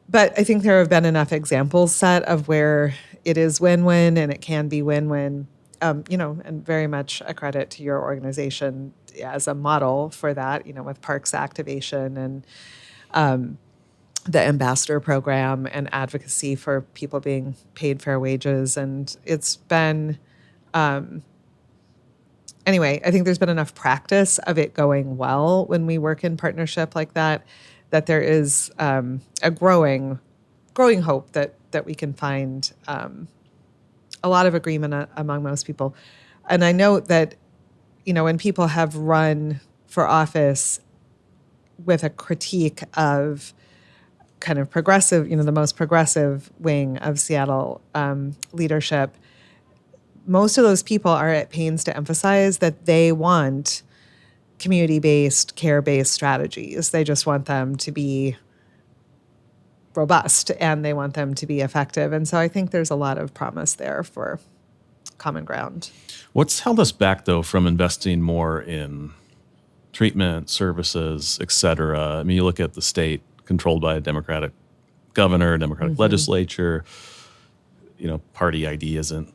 Speaker 11: But I think there have been enough examples set of where it is win-win and it can be win-win, and very much a credit to your organization as a model for that, with parks activation and the ambassador program and advocacy for people being paid fair wages. And it's been, anyway, I think there's been enough practice of it going well when we work in partnership like that, that there is a growing hope that we can find a lot of agreement among most people. And I know that, when people have run for office with a critique of kind of progressive, the most progressive wing of Seattle leadership, most of those people are at pains to emphasize that they want community-based, care-based strategies. They just want them to be robust and they want them to be effective. And so I think there's a lot of promise there for common ground.
Speaker 12: What's held us back, though, from investing more in treatment, services, et cetera? You look at the state controlled by a Democratic governor, Democratic legislature. Party ID isn't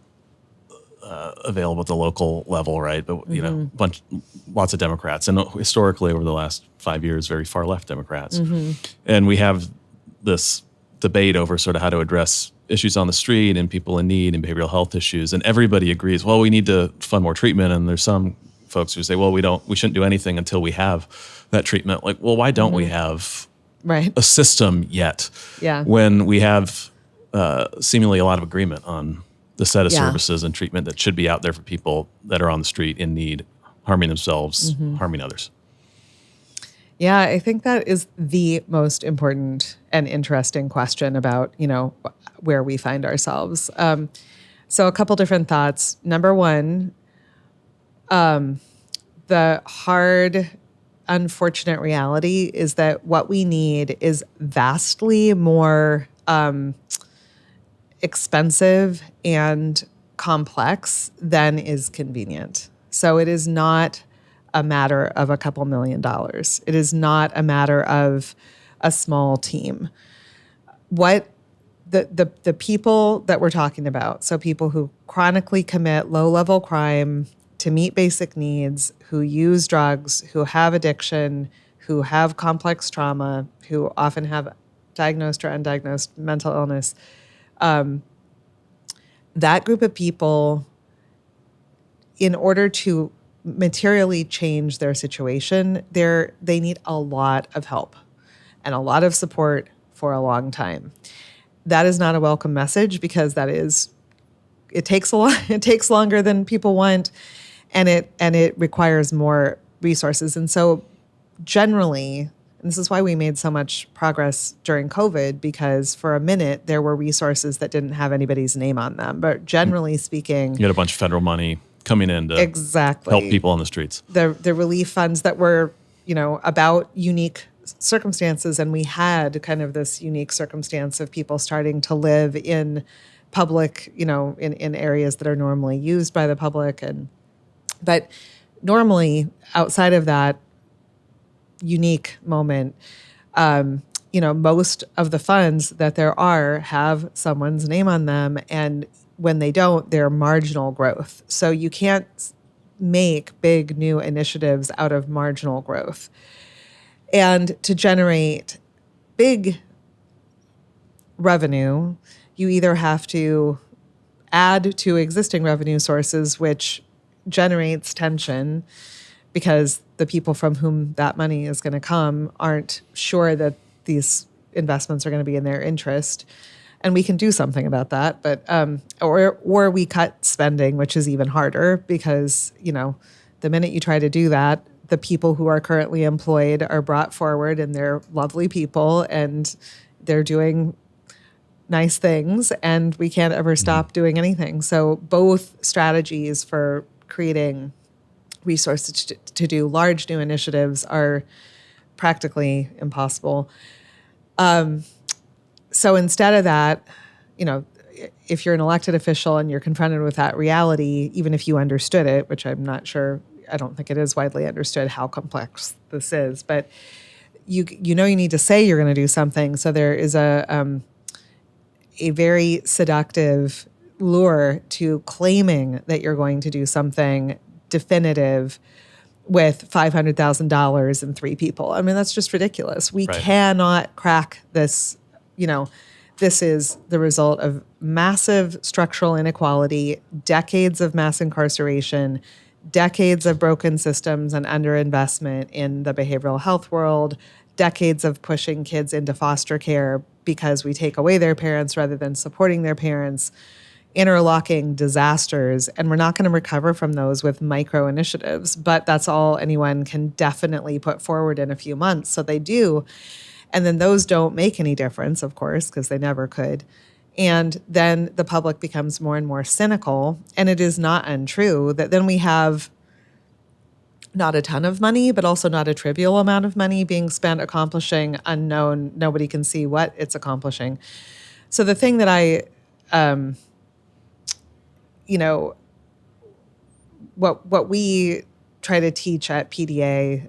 Speaker 12: available at the local level, right? But, lots of Democrats. And historically, over the last 5 years, very far-left Democrats. And we have this debate over sort of how to address issues on the street and people in need and behavioral health issues. And everybody agrees, well, we need to fund more treatment. And there's some folks who say, well, we shouldn't do anything until we have that treatment. Well, why don't we have a system yet?
Speaker 11: Yeah.
Speaker 12: When we have seemingly a lot of agreement on the set of services and treatment that should be out there for people that are on the street in need, harming themselves, harming others.
Speaker 11: Yeah, I think that is the most important and interesting question about, where we find ourselves. So a couple different thoughts. Number one, the hard, unfortunate reality is that what we need is vastly more expensive and complex than is convenient. So it is not a matter of a couple $1,000,000. It is not a matter of a small team. What the people that we're talking about, so people who chronically commit low-level crime to meet basic needs, who use drugs, who have addiction, who have complex trauma, who often have diagnosed or undiagnosed mental illness, that group of people, in order to materially change their situation, they need a lot of help and a lot of support for a long time. That is not a welcome message because it takes a lot. It takes longer than people want, and it requires more resources. And so, generally, and this is why we made so much progress during COVID, because for a minute there were resources that didn't have anybody's name on them. But generally speaking,
Speaker 12: You had a bunch of federal money coming in to
Speaker 11: exactly
Speaker 12: help people on the streets.
Speaker 11: the relief funds that were, about unique circumstances, and we had kind of this unique circumstance of people starting to live in public, in areas that are normally used by the public, but normally outside of that unique moment, most of the funds that there are have someone's name on them, and when they don't, they're marginal growth. So you can't make big new initiatives out of marginal growth. And to generate big revenue, you either have to add to existing revenue sources, which generates tension because the people from whom that money is going to come aren't sure that these investments are going to be in their interest. And we can do something about that, but or we cut spending, which is even harder because, the minute you try to do that, the people who are currently employed are brought forward, and they're lovely people and they're doing nice things, and we can't ever stop doing anything. So both strategies for creating resources to do large new initiatives are practically impossible. So instead of that, if you're an elected official and you're confronted with that reality, even if you understood it, which I'm not sure, I don't think it is widely understood how complex this is, but you need to say you're going to do something. So there is a very seductive lure to claiming that you're going to do something definitive with $500,000 and 3 people. I mean, that's just ridiculous. We cannot crack this. This is the result of massive structural inequality, decades of mass incarceration, decades of broken systems and underinvestment in the behavioral health world, decades of pushing kids into foster care because we take away their parents rather than supporting their parents, interlocking disasters, and we're not going to recover from those with micro initiatives. But that's all anyone can definitely put forward in a few months. So they do. And then those don't make any difference, of course, because they never could. And then the public becomes more and more cynical. And it is not untrue that then we have not a ton of money, but also not a trivial amount of money being spent accomplishing unknown. Nobody can see what it's accomplishing. So the thing that I, what we try to teach at PDA,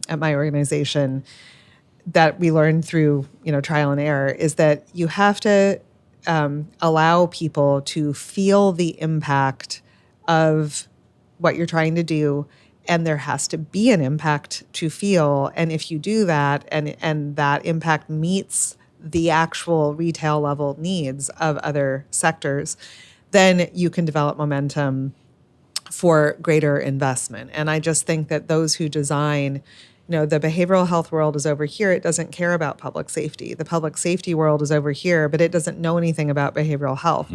Speaker 11: at my organization, that we learned through trial and error, is that you have to allow people to feel the impact of what you're trying to do, and there has to be an impact to feel. And if you do that, and that impact meets the actual retail level needs of other sectors, then you can develop momentum for greater investment. And I just think that those who design, the behavioral health world is over here. It doesn't care about public safety. The public safety world is over here, but it doesn't know anything about behavioral health.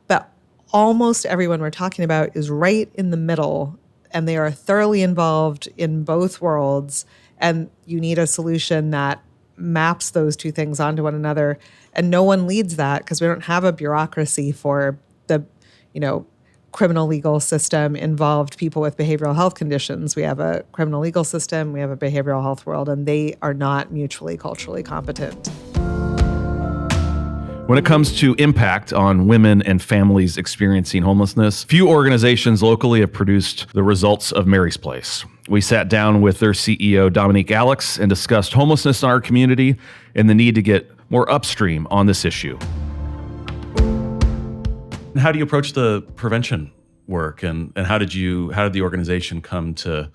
Speaker 11: But almost everyone we're talking about is right in the middle, and they are thoroughly involved in both worlds, And you need a solution that maps those two things onto one another. And no one leads that because we don't have a bureaucracy for the, criminal legal system involved people with behavioral health conditions. We have a criminal legal system, we have a behavioral health world, and they are not mutually culturally competent.
Speaker 1: When it comes to impact on women and families experiencing homelessness, few organizations locally have produced the results of Mary's Place. We sat down with their CEO, Dominique Alex, and discussed homelessness in our community and the need to get more upstream on this issue. How do you approach the prevention work, and how did the organization come to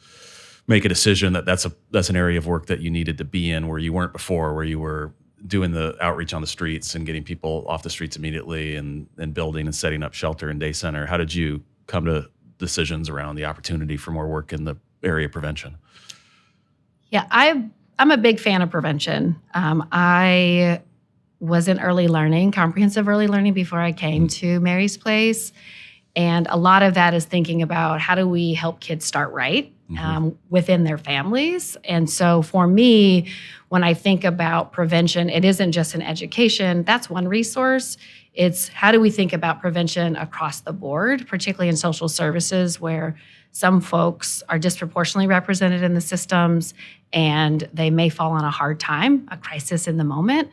Speaker 1: make a decision that that's an area of work that you needed to be in where you weren't before, where you were doing the outreach on the streets and getting people off the streets immediately and building and setting up shelter and day center? How did you come to decisions around the opportunity for more work in the area of prevention?
Speaker 13: Yeah, I'm a big fan of prevention. I was in early learning, comprehensive early learning before I came to Mary's Place. And a lot of that is thinking about how do we help kids start right within their families. And so for me, when I think about prevention, it isn't just an education. That's one resource. It's how do we think about prevention across the board, particularly in social services where some folks are disproportionately represented in the systems and they may fall on a hard time, a crisis in the moment.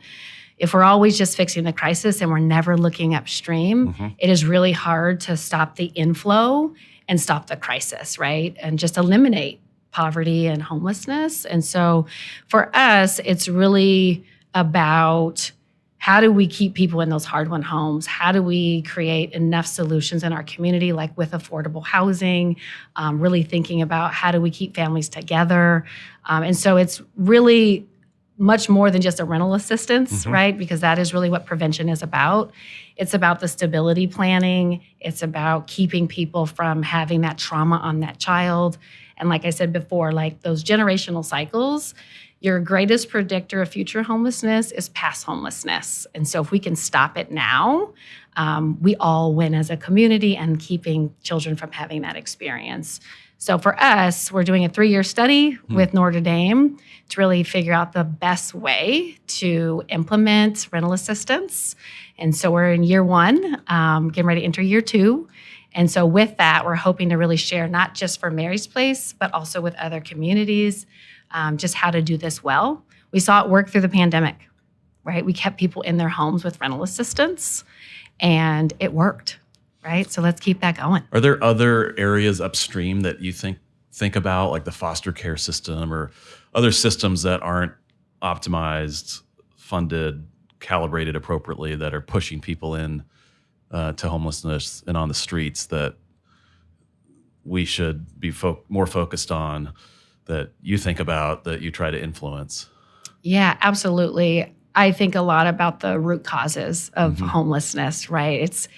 Speaker 13: If we're always just fixing the crisis and we're never looking upstream, it is really hard to stop the inflow and stop the crisis, right? And just eliminate poverty and homelessness. And so for us, it's really about how do we keep people in those hard-won homes? How do we create enough solutions in our community, like with affordable housing, really thinking about how do we keep families together? And so it's really much more than just a rental assistance, right? Because that is really what prevention is about. It's about the stability planning. It's about keeping people from having that trauma on that child. And like I said before, like those generational cycles, your greatest predictor of future homelessness is past homelessness. And so if we can stop it now, we all win as a community and keeping children from having that experience. So for us, we're doing a 3-year study with Notre Dame to really figure out the best way to implement rental assistance. And so we're in year 1, getting ready to enter year 2. And so with that, we're hoping to really share not just for Mary's Place, but also with other communities, just how to do this well. We saw it work through the pandemic, right? We kept people in their homes with rental assistance, and it worked. Right? So let's keep that going.
Speaker 12: Are there other areas upstream that you think about, like the foster care system or other systems that aren't optimized, funded, calibrated appropriately, that are pushing people in to homelessness and on the streets that we should be more focused on, that you think about, that you try to influence?
Speaker 13: Yeah, absolutely. I think a lot about the root causes of homelessness, right? It's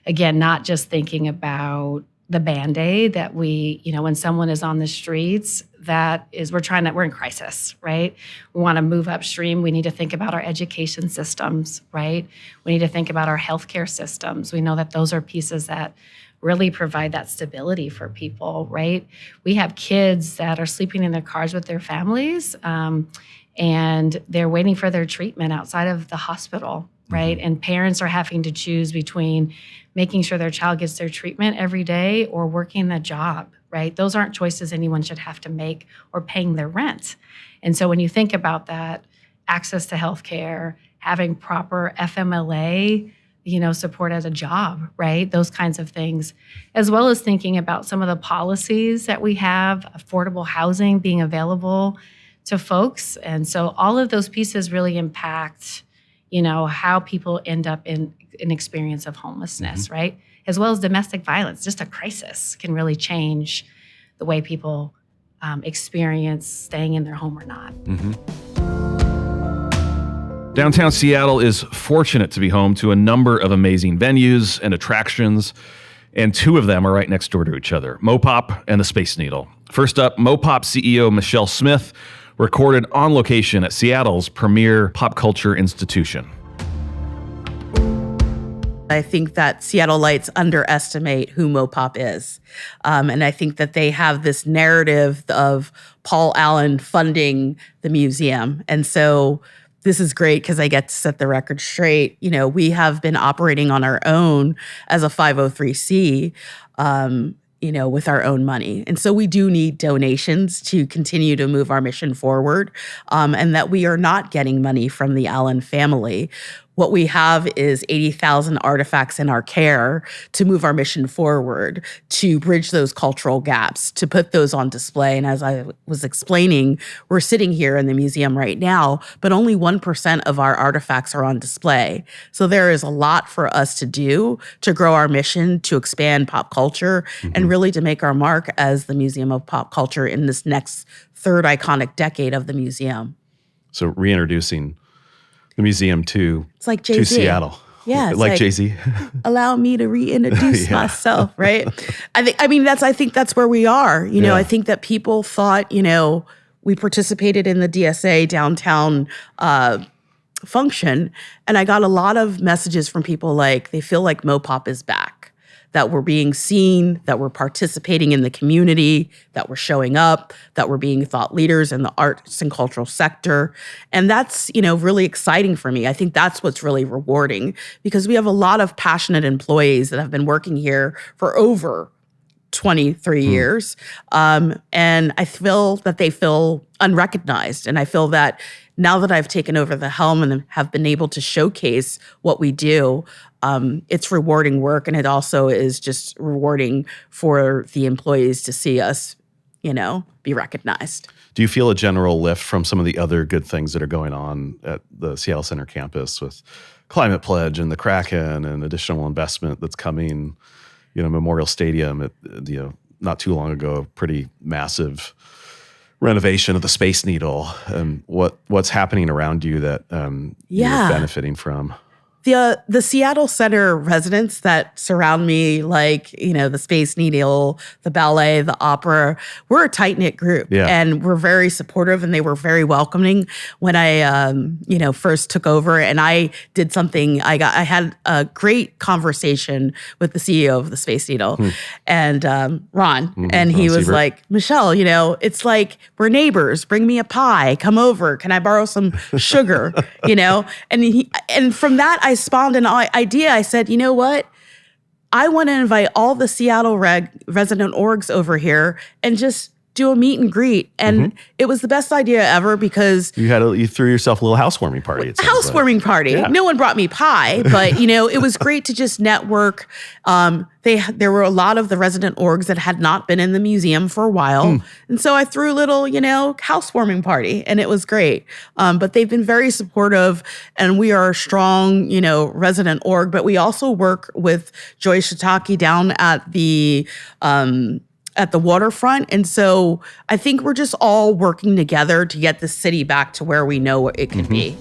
Speaker 13: again, not just thinking about the Band-Aid that we, when someone is on the streets, we're in crisis, right? We want to move upstream. We need to think about our education systems, right? We need to think about our healthcare systems. We know that those are pieces that really provide that stability for people, right? We have kids that are sleeping in their cars with their families, and they're waiting for their treatment outside of the hospital, right? And parents are having to choose between making sure their child gets their treatment every day or working a job, right? Those aren't choices anyone should have to make, or paying their rent. And so when you think about that, access to healthcare, having proper FMLA, support as a job, right? Those kinds of things, as well as thinking about some of the policies that we have, affordable housing being available to folks. And so all of those pieces really impact how people end up in an experience of homelessness, right? As well as domestic violence. Just a crisis can really change the way people experience staying in their home or not.
Speaker 1: Downtown Seattle is fortunate to be home to a number of amazing venues and attractions, and 2 of them are right next door to each other, Mopop and the Space Needle. First up, Mopop CEO Michelle Smith recorded on location at Seattle's premier pop culture institution.
Speaker 14: I think that Seattleites underestimate who Mopop is. And I think that they have this narrative of Paul Allen funding the museum. And so this is great because I get to set the record straight. You know, we have been operating on our own as a 503c, you know, with our own money. And so we do need donations to continue to move our mission forward, and that we are not getting money from the Allen family. What we have is 80,000 artifacts in our care to move our mission forward, to bridge those cultural gaps, to put those on display. And as I was explaining, we're sitting here in the museum right now, but only 1% of our artifacts are on display. So there is a lot for us to do to grow our mission, to expand pop culture, and really to make our mark as the Museum of Pop Culture in this next third iconic decade of the museum.
Speaker 1: So reintroducing the museum to
Speaker 14: like Jay-Z.
Speaker 1: Seattle.
Speaker 14: Yeah, it's
Speaker 1: like Jay-Z.
Speaker 14: Allow me to reintroduce myself, right? I think that's where we are. You know, I think that people thought, you know, we participated in the DSA downtown function, and I got a lot of messages from people like they feel like Mopop is back, that we're being seen, that we're participating in the community, that we're showing up, that we're being thought leaders in the arts and cultural sector. And that's, you know, really exciting for me. I think that's what's really rewarding because we have a lot of passionate employees that have been working here for over 23 years. And I feel that they feel unrecognized. And I feel that now that I've taken over the helm and have been able to showcase what we do, it's rewarding work. And it also is just rewarding for the employees to see us, you know, be recognized.
Speaker 1: Do you feel a general lift from some of the other good things that are going on at the Seattle Center campus with Climate Pledge and the Kraken and additional investment that's coming, you know, Memorial Stadium, you know, not too long ago, a pretty massive renovation of the Space Needle, and what's happening around you that you're benefiting from?
Speaker 14: The Seattle Center residents that surround me, like, you know, the Space Needle, the ballet, the opera, we're a tight-knit group.
Speaker 1: Yeah.
Speaker 14: And we're very supportive, and they were very welcoming when I, you know, first took over. And I did something, I had a great conversation with the CEO of the Space Needle and Ron. And he was like, Michelle, you know, it's like, we're neighbors. Bring me a pie. Come over. Can I borrow some sugar? You know? And from that, I spawned an idea. I said, you know what? I want to invite all the Seattle resident orgs over here and just do a meet and greet. And it was the best idea ever because
Speaker 1: you threw yourself a little housewarming party.
Speaker 14: Housewarming party. Yeah. No one brought me pie, but you know, it was great to just network. There were a lot of the resident orgs that had not been in the museum for a while. And so I threw a little, you know, housewarming party, and it was great. But they've been very supportive, and we are a strong, you know, resident org, but we also work with Joy Shiitake down at the waterfront. And so I think we're just all working together to get the city back to where we know it can be.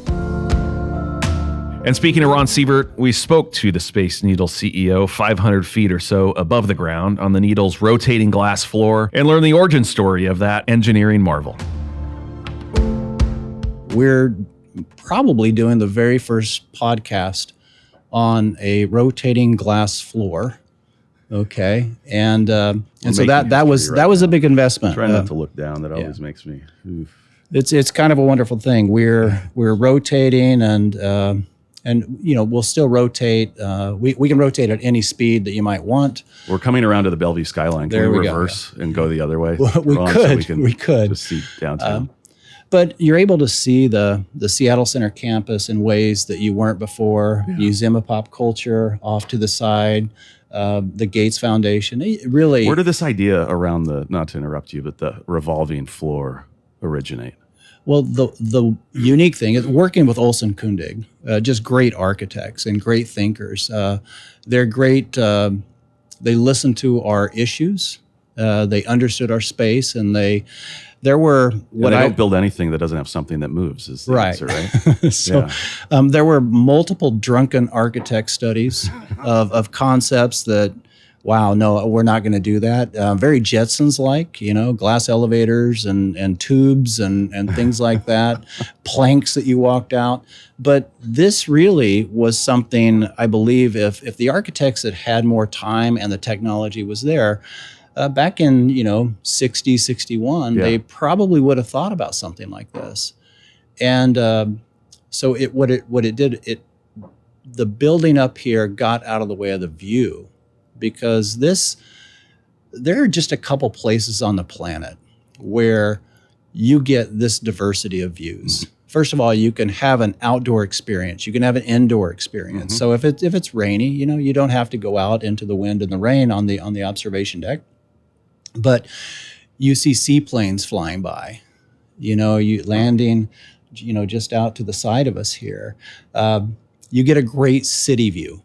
Speaker 1: And speaking of Ron Sievert, we spoke to the Space Needle CEO 500 feet or so above the ground on the Needle's rotating glass floor and learned the origin story of that engineering marvel.
Speaker 15: We're probably doing the very first podcast on a rotating glass floor. Okay, and so that was a big investment.
Speaker 1: Try not to look down. That always makes me. Oof.
Speaker 15: It's kind of a wonderful thing. We're rotating, and you know, we'll still rotate. We can rotate at any speed that you might want.
Speaker 1: We're coming around to the Bellevue skyline. Can we reverse and go the other way?
Speaker 15: Well, we could
Speaker 1: just see downtown.
Speaker 15: But you're able to see the Seattle Center campus in ways that you weren't before. Yeah. Museum of Pop Culture off to the side. The Gates Foundation. Really,
Speaker 1: where did this idea around not to interrupt you, but the revolving floor originate?
Speaker 15: Well, the unique thing is working with Olson Kundig, just great architects and great thinkers. They're great. They listened to our issues. They understood our space, and they don't
Speaker 1: build anything that doesn't have something that moves. Is the answer, right?
Speaker 15: So there were multiple drunken architect studies of concepts that wow, no, we're not going to do that. Very Jetsons-like, glass elevators and tubes and things like that, planks that you walked out. But this really was something, I believe, if the architects had more time and the technology was there, back in 60, 61, they probably would have thought about something like this. And so the building up here got out of the way of the view, because there are just a couple places on the planet where you get this diversity of views. First of all, you can have an outdoor experience. You can have an indoor experience. So if it's rainy, you don't have to go out into the wind and the rain on the observation deck. But you see seaplanes flying by, you landing, just out to the side of us here. You get a great city view.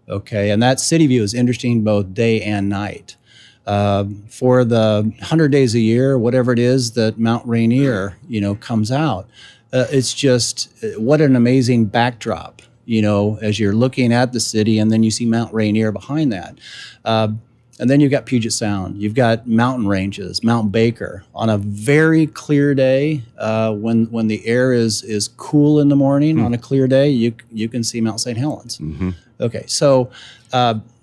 Speaker 15: Okay, and that city view is interesting both day and night. For the 100 days a year, whatever it is that Mount Rainier, comes out, it's just what an amazing backdrop, as you're looking at the city, and then you see Mount Rainier behind that. And then you've got Puget Sound. You've got mountain ranges, Mount Baker. On a very clear day, when the air is cool in the morning, on a clear day, you can see Mount St. Helens. Okay, so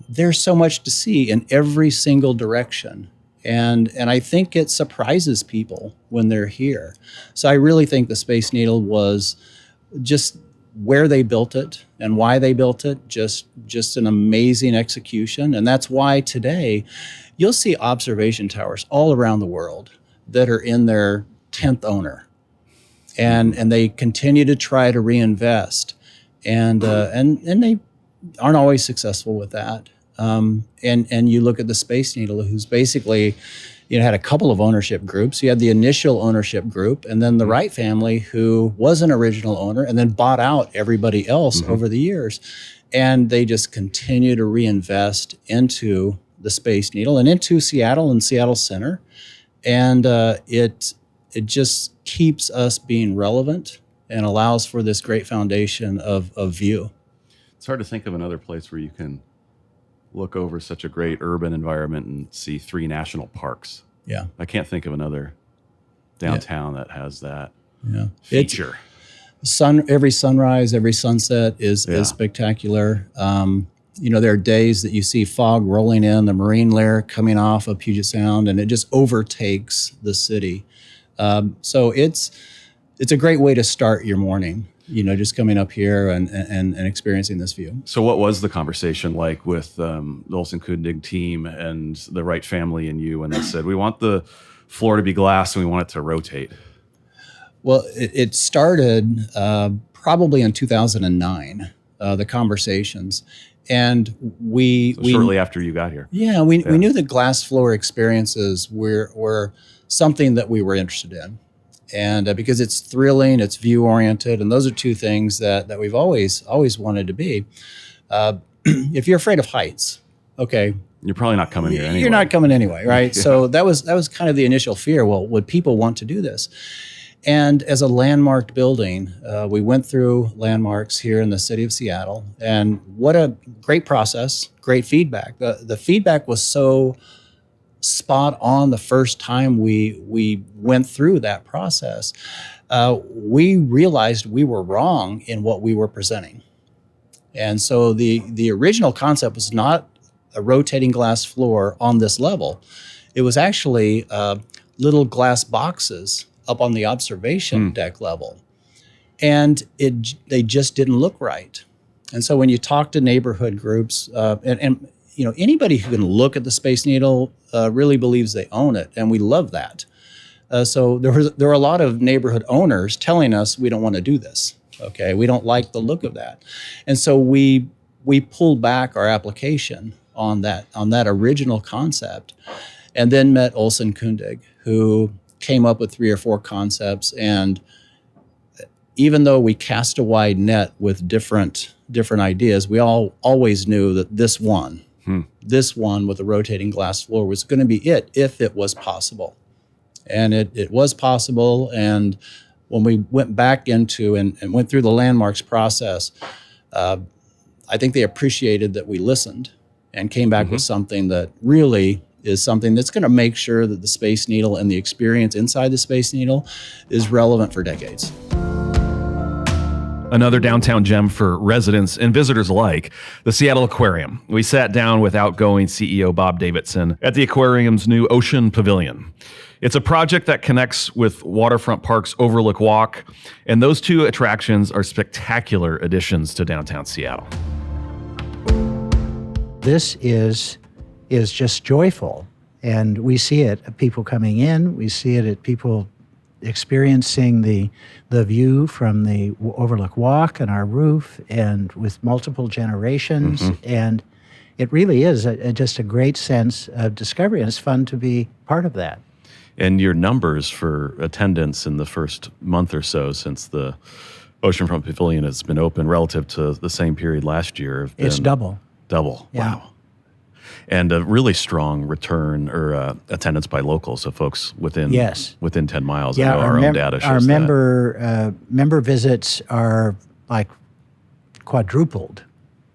Speaker 15: there's so much to see in every single direction. And I think it surprises people when they're here. So I really think the Space Needle was just where they built it and why they built it, just an amazing execution. And that's why today you'll see observation towers all around the world that are in their 10th owner. And they continue to try to reinvest. And they aren't always successful with that. And you look at the Space Needle, who's basically, had a couple of ownership groups. You had the initial ownership group, and then the Wright family, who was an original owner and then bought out everybody else over the years. And they just continue to reinvest into the Space Needle and into Seattle and Seattle Center. And it just keeps us being relevant and allows for this great foundation of view.
Speaker 1: It's hard to think of another place where you can look over such a great urban environment and see 3 national parks.
Speaker 15: Yeah.
Speaker 1: I can't think of another downtown that has that
Speaker 15: feature.
Speaker 1: It's,
Speaker 15: every sunrise, every sunset is spectacular. There are days that you see fog rolling in, the marine layer coming off of Puget Sound, and it just overtakes the city. So it's a great way to start your morning. Just coming up here and experiencing this view.
Speaker 1: So what was the conversation like with the Olsen-Kundig team and the Wright family and you when they said, we want the floor to be glass and we want it to rotate?
Speaker 15: Well, it started probably in 2009, the conversations. And we
Speaker 1: shortly after you got here.
Speaker 15: Yeah, we knew that glass floor experiences were something that we were interested in. And because it's thrilling, it's view-oriented, and those are two things that we've always wanted to be. If you're afraid of heights, okay,
Speaker 1: you're probably not coming here anyway.
Speaker 15: You're not coming anyway, right? So that was kind of the initial fear. Well, would people want to do this? And as a landmarked building, we went through landmarks here in the city of Seattle, and what a great process, great feedback. The feedback was so spot on the first time we went through that process. We realized we were wrong in what we were presenting. And so the original concept was not a rotating glass floor on this level. It was actually little glass boxes up on the observation deck level. And they just didn't look right. And so when you talk to neighborhood groups, and anybody who can look at the Space Needle really believes they own it, and we love that. So there were a lot of neighborhood owners telling us we don't want to do this. Okay, we don't like the look of that, and so we pulled back our application on that original concept, and then met Olsen-Kundig, who came up with 3 or 4 concepts. And even though we cast a wide net with different ideas, we always knew that this one with a rotating glass floor was going to be it if it was possible. And it was possible. And when we went back into and went through the landmarks process, I think they appreciated that we listened and came back with something that really is something that's going to make sure that the Space Needle and the experience inside the Space Needle is relevant for decades.
Speaker 1: Another downtown gem for residents and visitors alike, the Seattle Aquarium. We sat down with outgoing CEO Bob Davidson at the aquarium's new Ocean Pavilion. It's a project that connects with Waterfront Park's Overlook Walk, and those two attractions are spectacular additions to downtown Seattle.
Speaker 16: This is just joyful, and we see it at people coming in, we see it at people experiencing the view from the Overlook Walk and our roof, and with multiple generations. And it really is just a great sense of discovery, and it's fun to be part of that.
Speaker 12: And your numbers for attendance in the first month or so since the Oceanfront Pavilion has been open relative to the same period last year have been
Speaker 16: It's double.
Speaker 12: Double.
Speaker 16: Yeah.
Speaker 12: Wow. And a really strong return or attendance by locals, so folks within 10 miles.
Speaker 16: Yeah,
Speaker 12: I know our own data shows
Speaker 16: our
Speaker 12: that.
Speaker 16: member visits are like quadrupled.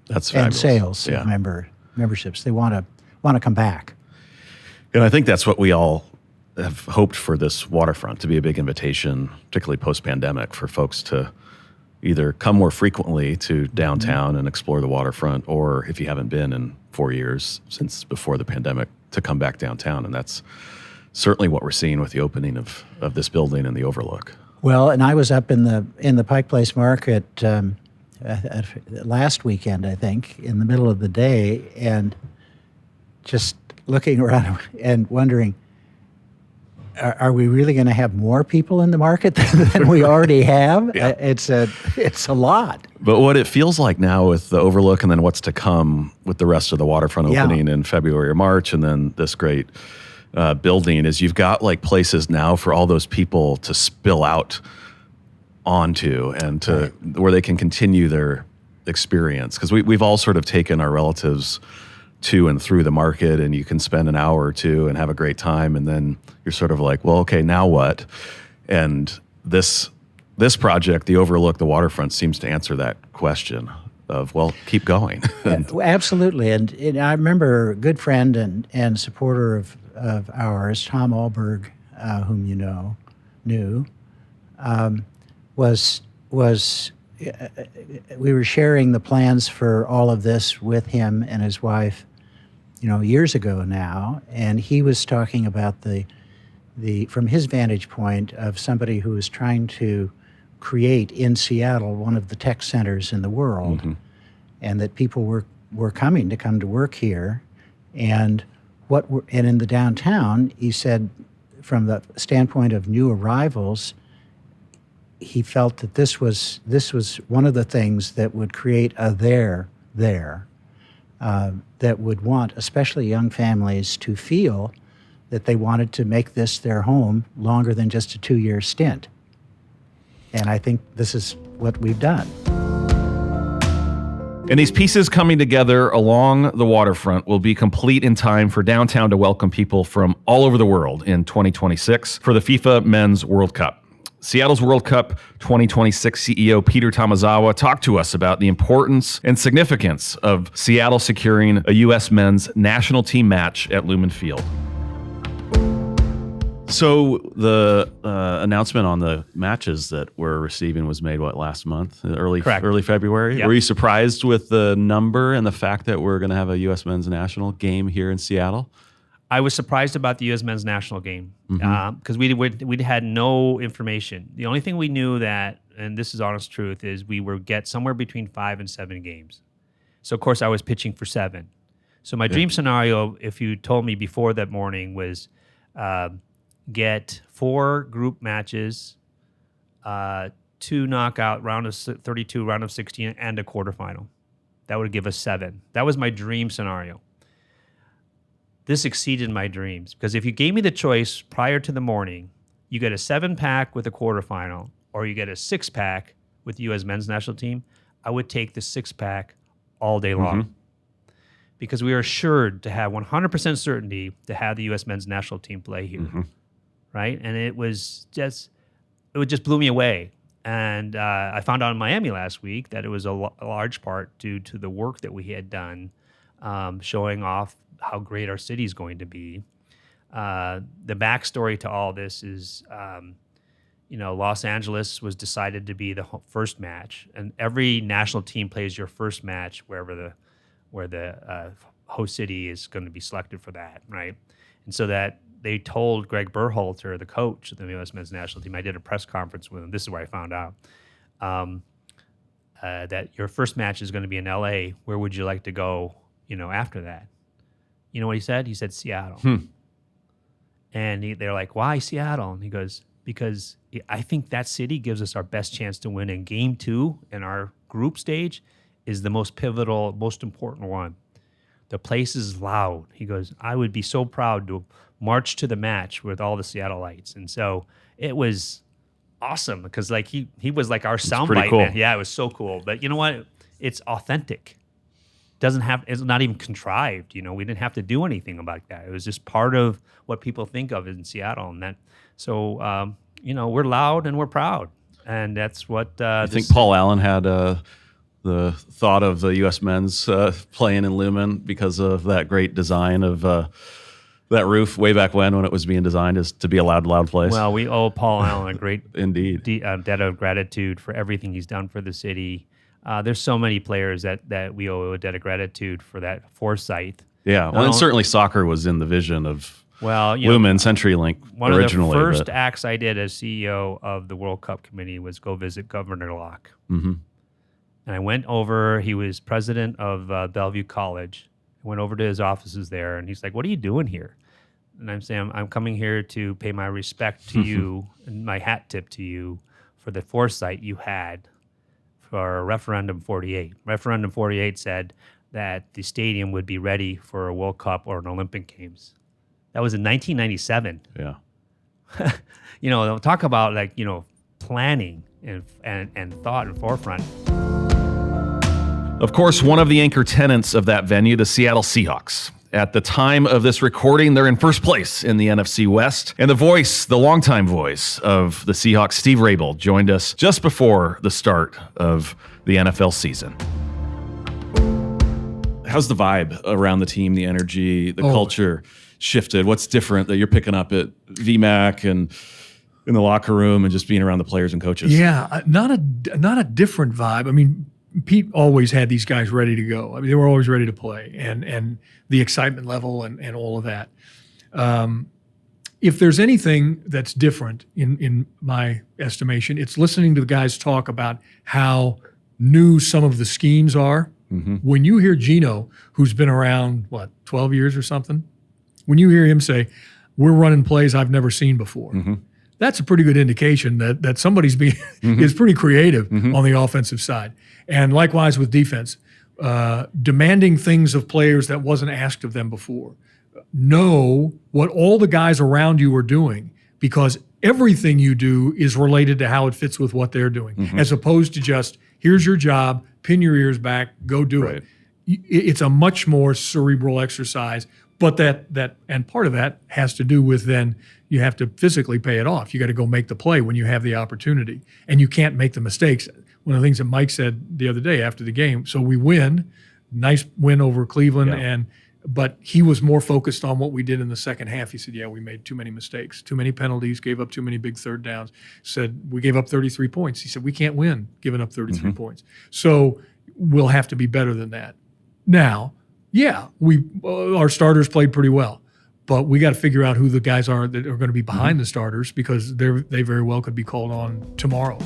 Speaker 12: That's
Speaker 16: and
Speaker 12: fabulous.
Speaker 16: sales
Speaker 12: Yeah.
Speaker 16: of memberships. They want to come back.
Speaker 12: And I think that's what we all have hoped for this waterfront to be a big invitation, particularly post-pandemic, for folks to either come more frequently to downtown and explore the waterfront, or if you haven't been in 4 years since before the pandemic, to come back downtown. And that's certainly what we're seeing with the opening of this building and the Overlook.
Speaker 16: Well, and I was up in the Pike Place Market last weekend, I think, in the middle of the day, and just looking around and wondering, are we really going to have more people in the market than we already have?
Speaker 12: Yeah.
Speaker 16: It's a lot.
Speaker 12: But what it feels like now with the Overlook and then what's to come with the rest of the waterfront opening in February or March, and then this great building, is you've got like places now for all those people to spill out onto and to where they can continue their experience. Because we've all sort of taken our relatives to and through the market, and you can spend an hour or two and have a great time, and then you're sort of like, well, okay, now what? And this project, the Overlook, the waterfront, seems to answer that question of, well, keep going.
Speaker 16: Absolutely. And I remember a good friend and supporter of ours, Tom Alberg, whom you knew, we were sharing the plans for all of this with him and his wife, years ago now, and he was talking about the from his vantage point of somebody who was trying to create in Seattle one of the tech centers in the world, and that people were coming to work here, and in the downtown, he said, from the standpoint of new arrivals, he felt that this was one of the things that would create a there that would want, especially young families, to feel that they wanted to make this their home longer than just a 2-year stint. And I think this is what we've done.
Speaker 1: And these pieces coming together along the waterfront will be complete in time for downtown to welcome people from all over the world in 2026 for the FIFA Men's World Cup. Seattle's World Cup 2026 CEO Peter Tomazawa talked to us about the importance and significance of Seattle securing a U.S. men's national team match at Lumen Field.
Speaker 12: So the announcement on the matches that we're receiving was made, last month? Early February?
Speaker 17: Yep.
Speaker 12: Were you surprised with the number and the fact that we're going to have a U.S. men's national game here in Seattle?
Speaker 17: I was surprised about the U.S. men's national game because we had no information. The only thing we knew that, and this is honest truth, is we were get somewhere between 5 and 7 games. So, of course, I was pitching for 7. So my dream scenario, if you told me before that morning, was get 4 group matches, 2 knockout, round of 32, round of 16, and a quarterfinal. That would give us 7. That was my dream scenario. This exceeded my dreams, because if you gave me the choice prior to the morning, you get a 7-pack with a quarterfinal, or you get a 6-pack with the U.S. men's national team, I would take the 6-pack all day long, because we are assured to have 100% certainty to have the U.S. men's national team play here, right? And it just blew me away. And I found out in Miami last week that it was a large part due to the work that we had done showing off how great our city is going to be. The backstory to all this is, Los Angeles was decided to be the first match, and every national team plays your first match where the host city is going to be selected for that, right? And so that they told Greg Berhalter, the coach of the U.S. men's national team, I did a press conference with him. This is where I found out that your first match is going to be in L.A. Where would you like to go? After that, you know what he said? He said Seattle. And they're like, why Seattle? And he goes, because I think that city gives us our best chance to win. And game 2 in our group stage is the most pivotal, most important one. The place is loud. He goes, I would be so proud to march to the match with all the Seattleites. And so it was awesome because he was like our soundbite.
Speaker 1: Cool.
Speaker 17: Yeah, it was so cool. But you know what? It's authentic. It's not even contrived. We didn't have to do anything about that. It was just part of what people think of in Seattle. And that, so, we're loud and we're proud. And that's what
Speaker 1: I think Paul Allen had the thought of the U.S. men's playing in Lumen because of that great design of that roof way back when it was being designed as to be a loud place.
Speaker 17: Well, we owe Paul Allen a great
Speaker 1: indeed
Speaker 17: debt of gratitude for everything he's done for the city. There's so many players that we owe a debt of gratitude for that foresight.
Speaker 1: Yeah, well, and certainly soccer was in the vision of Lumen, CenturyLink
Speaker 17: one
Speaker 1: originally.
Speaker 17: One of the first acts I did as CEO of the World Cup Committee was go visit Governor Locke.
Speaker 1: Mm-hmm.
Speaker 17: And I went over, he was president of Bellevue College. I went over to his offices there, and he's like, what are you doing here? And I'm saying, I'm coming here to pay my respect to you and my hat tip to you for the foresight you had for Referendum 48. Referendum 48 said that the stadium would be ready for a World Cup or an Olympic Games. That was in 1997.
Speaker 1: Yeah.
Speaker 17: Talk about planning and thought and forefront.
Speaker 1: Of course, one of the anchor tenants of that venue, the Seattle Seahawks. At the time of this recording, they're in first place in the NFC West. And the longtime voice of the Seahawks, Steve Rabel, joined us just before the start of the NFL season. How's the vibe around the team, the energy, the culture shifted? What's different that you're picking up at VMAC and in the locker room and just being around the players and coaches?
Speaker 18: Yeah, not a different vibe. I mean, Pete always had these guys ready to go. I mean, they were always ready to play, and the excitement level and all of that. If there's anything that's different in my estimation, it's listening to the guys talk about how new some of the schemes are.
Speaker 1: Mm-hmm.
Speaker 18: When you hear Gino, who's been around, 12 years or something, when you hear him say, we're running plays I've never seen before, that's a pretty good indication that somebody's being is pretty creative on the offensive side. And likewise with defense, demanding things of players that wasn't asked of them before. Know what all the guys around you are doing, because everything you do is related to how it fits with what they're doing, as opposed to just, here's your job, pin your ears back, go do it. It's a much more cerebral exercise, but that and part of that has to do with then you have to physically pay it off. You got to go make the play when you have the opportunity, and you can't make the mistakes. One of the things that Mike said the other day after the game, so we win, nice win over Cleveland, but he was more focused on what we did in the second half. He said, we made too many mistakes, too many penalties, gave up too many big third downs. Said, we gave up 33 points. He said, we can't win giving up 33 points. So we'll have to be better than that. Now, our starters played pretty well, but we got to figure out who the guys are that are going to be behind the starters, because they very well could be called on tomorrow.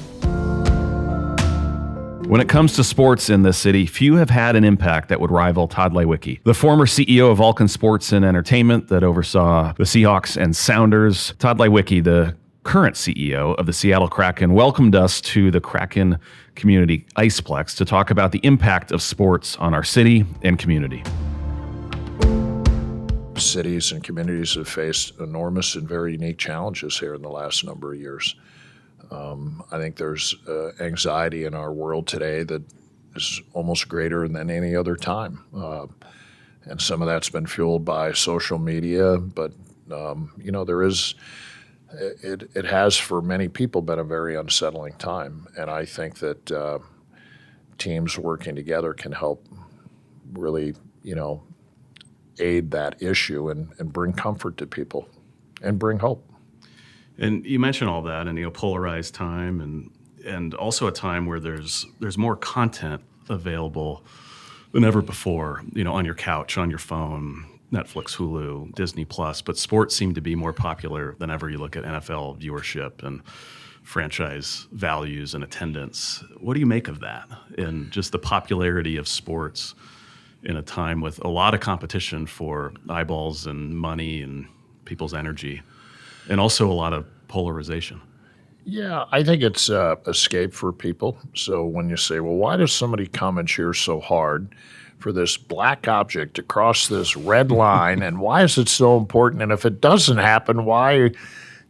Speaker 1: When it comes to sports in this city, few have had an impact that would rival Todd Lewicki, the former CEO of Vulcan Sports and Entertainment that oversaw the Seahawks and Sounders. Todd Lewicki, the current CEO of the Seattle Kraken, welcomed us to the Kraken Community Iceplex to talk about the impact of sports on our city and community.
Speaker 19: Cities and communities have faced enormous and very unique challenges here in the last number of years. I think there's anxiety in our world today that is almost greater than any other time. And some of that's been fueled by social media, but there is, it has for many people been a very unsettling time. And I think that teams working together can help really aid that issue and bring comfort to people and bring hope.
Speaker 12: And you mentioned all that, and polarized time, and also a time where there's more content available than ever before. On your couch, on your phone, Netflix, Hulu, Disney Plus. But sports seem to be more popular than ever. You look at NFL viewership and franchise values and attendance. What do you make of that, and just the popularity of sports in a time with a lot of competition for eyeballs and money and people's energy, and also a lot of polarization?
Speaker 19: Yeah, I think it's escape for people. So when you say, well, why does somebody come and cheer so hard for this black object to cross this red line, and why is it so important? And if it doesn't happen, why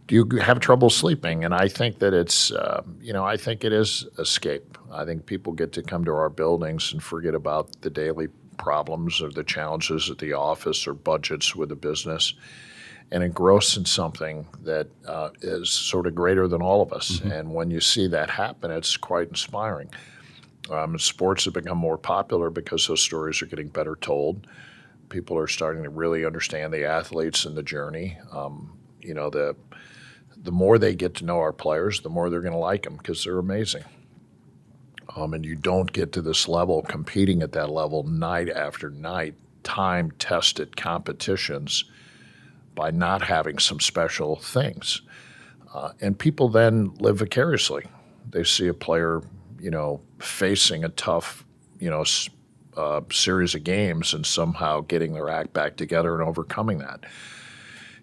Speaker 19: do you have trouble sleeping? And I think that it's, I think it is escape. I think people get to come to our buildings and forget about the daily problems or the challenges at the office or budgets with the business, and engross in something that is sort of greater than all of us. Mm-hmm. And when you see that happen, it's quite inspiring. Sports have become more popular because those stories are getting better told. People are starting to really understand the athletes and the journey. The more they get to know our players, the more they're going to like them because they're amazing. And you don't get to this level, competing at that level night after night, time-tested competitions, by not having some special things. And people then live vicariously. They see a player, facing a tough, series of games and somehow getting their act back together and overcoming that.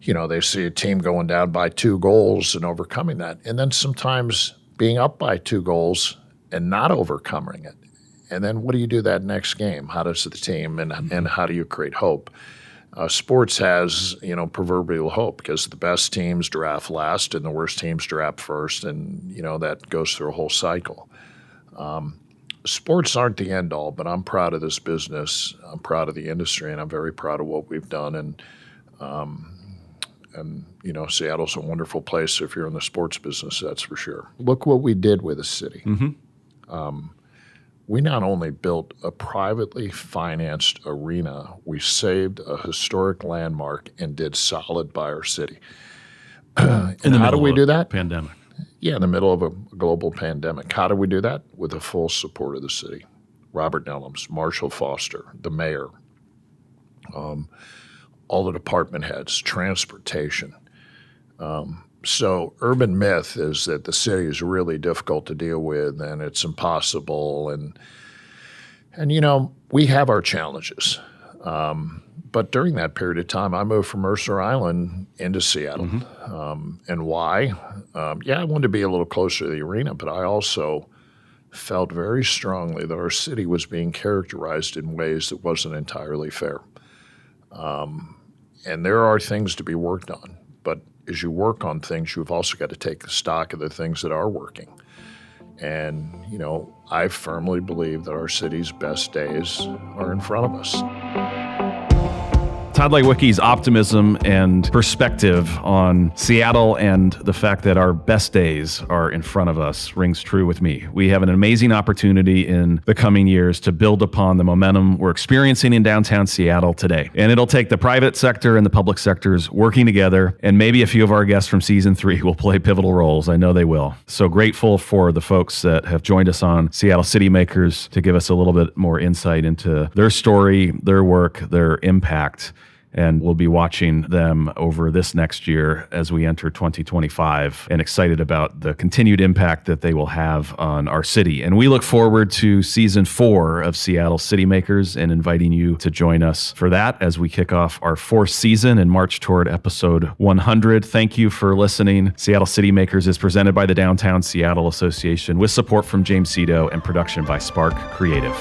Speaker 19: They see a team going down by 2 goals and overcoming that. And then sometimes being up by 2 goals and not overcoming it. And then what do you do that next game? How does the team and how do you create hope? Sports has, proverbial hope because the best teams draft last and the worst teams draft first, and, that goes through a whole cycle. Sports aren't the end all, but I'm proud of this business. I'm proud of the industry, and I'm very proud of what we've done. And Seattle's a wonderful place if you're in the sports business, that's for sure. Look what we did with the city. Mm-hmm. We not only built a privately financed arena, we saved a historic landmark and did solid by our city. And how do we do that?
Speaker 12: Pandemic.
Speaker 19: Yeah, in the middle of a global pandemic. How do we do that? With the full support of the city. Robert Nellums, Marshall Foster, the mayor, all the department heads, transportation. So urban myth is that the city is really difficult to deal with and it's impossible. And we have our challenges. But during that period of time, I moved from Mercer Island into Seattle. Mm-hmm. And why? I wanted to be a little closer to the arena, but I also felt very strongly that our city was being characterized in ways that wasn't entirely fair. And there are things to be worked on. But as you work on things, you've also got to take stock of the things that are working. And, I firmly believe that our city's best days are in front of us.
Speaker 1: Todd Lewicki's optimism and perspective on Seattle and the fact that our best days are in front of us rings true with me. We have an amazing opportunity in the coming years to build upon the momentum we're experiencing in downtown Seattle today. And it'll take the private sector and the public sectors working together, and maybe a few of our guests from season 3 will play pivotal roles. I know they will. So grateful for the folks that have joined us on Seattle City Makers to give us a little bit more insight into their story, their work, their impact. And we'll be watching them over this next year as we enter 2025, and excited about the continued impact that they will have on our city. And we look forward to season 4 of Seattle City Makers and inviting you to join us for that as we kick off our 4th season and march toward episode 100. Thank you for listening. Seattle City Makers is presented by the Downtown Seattle Association with support from James Cito and production by Spark Creative.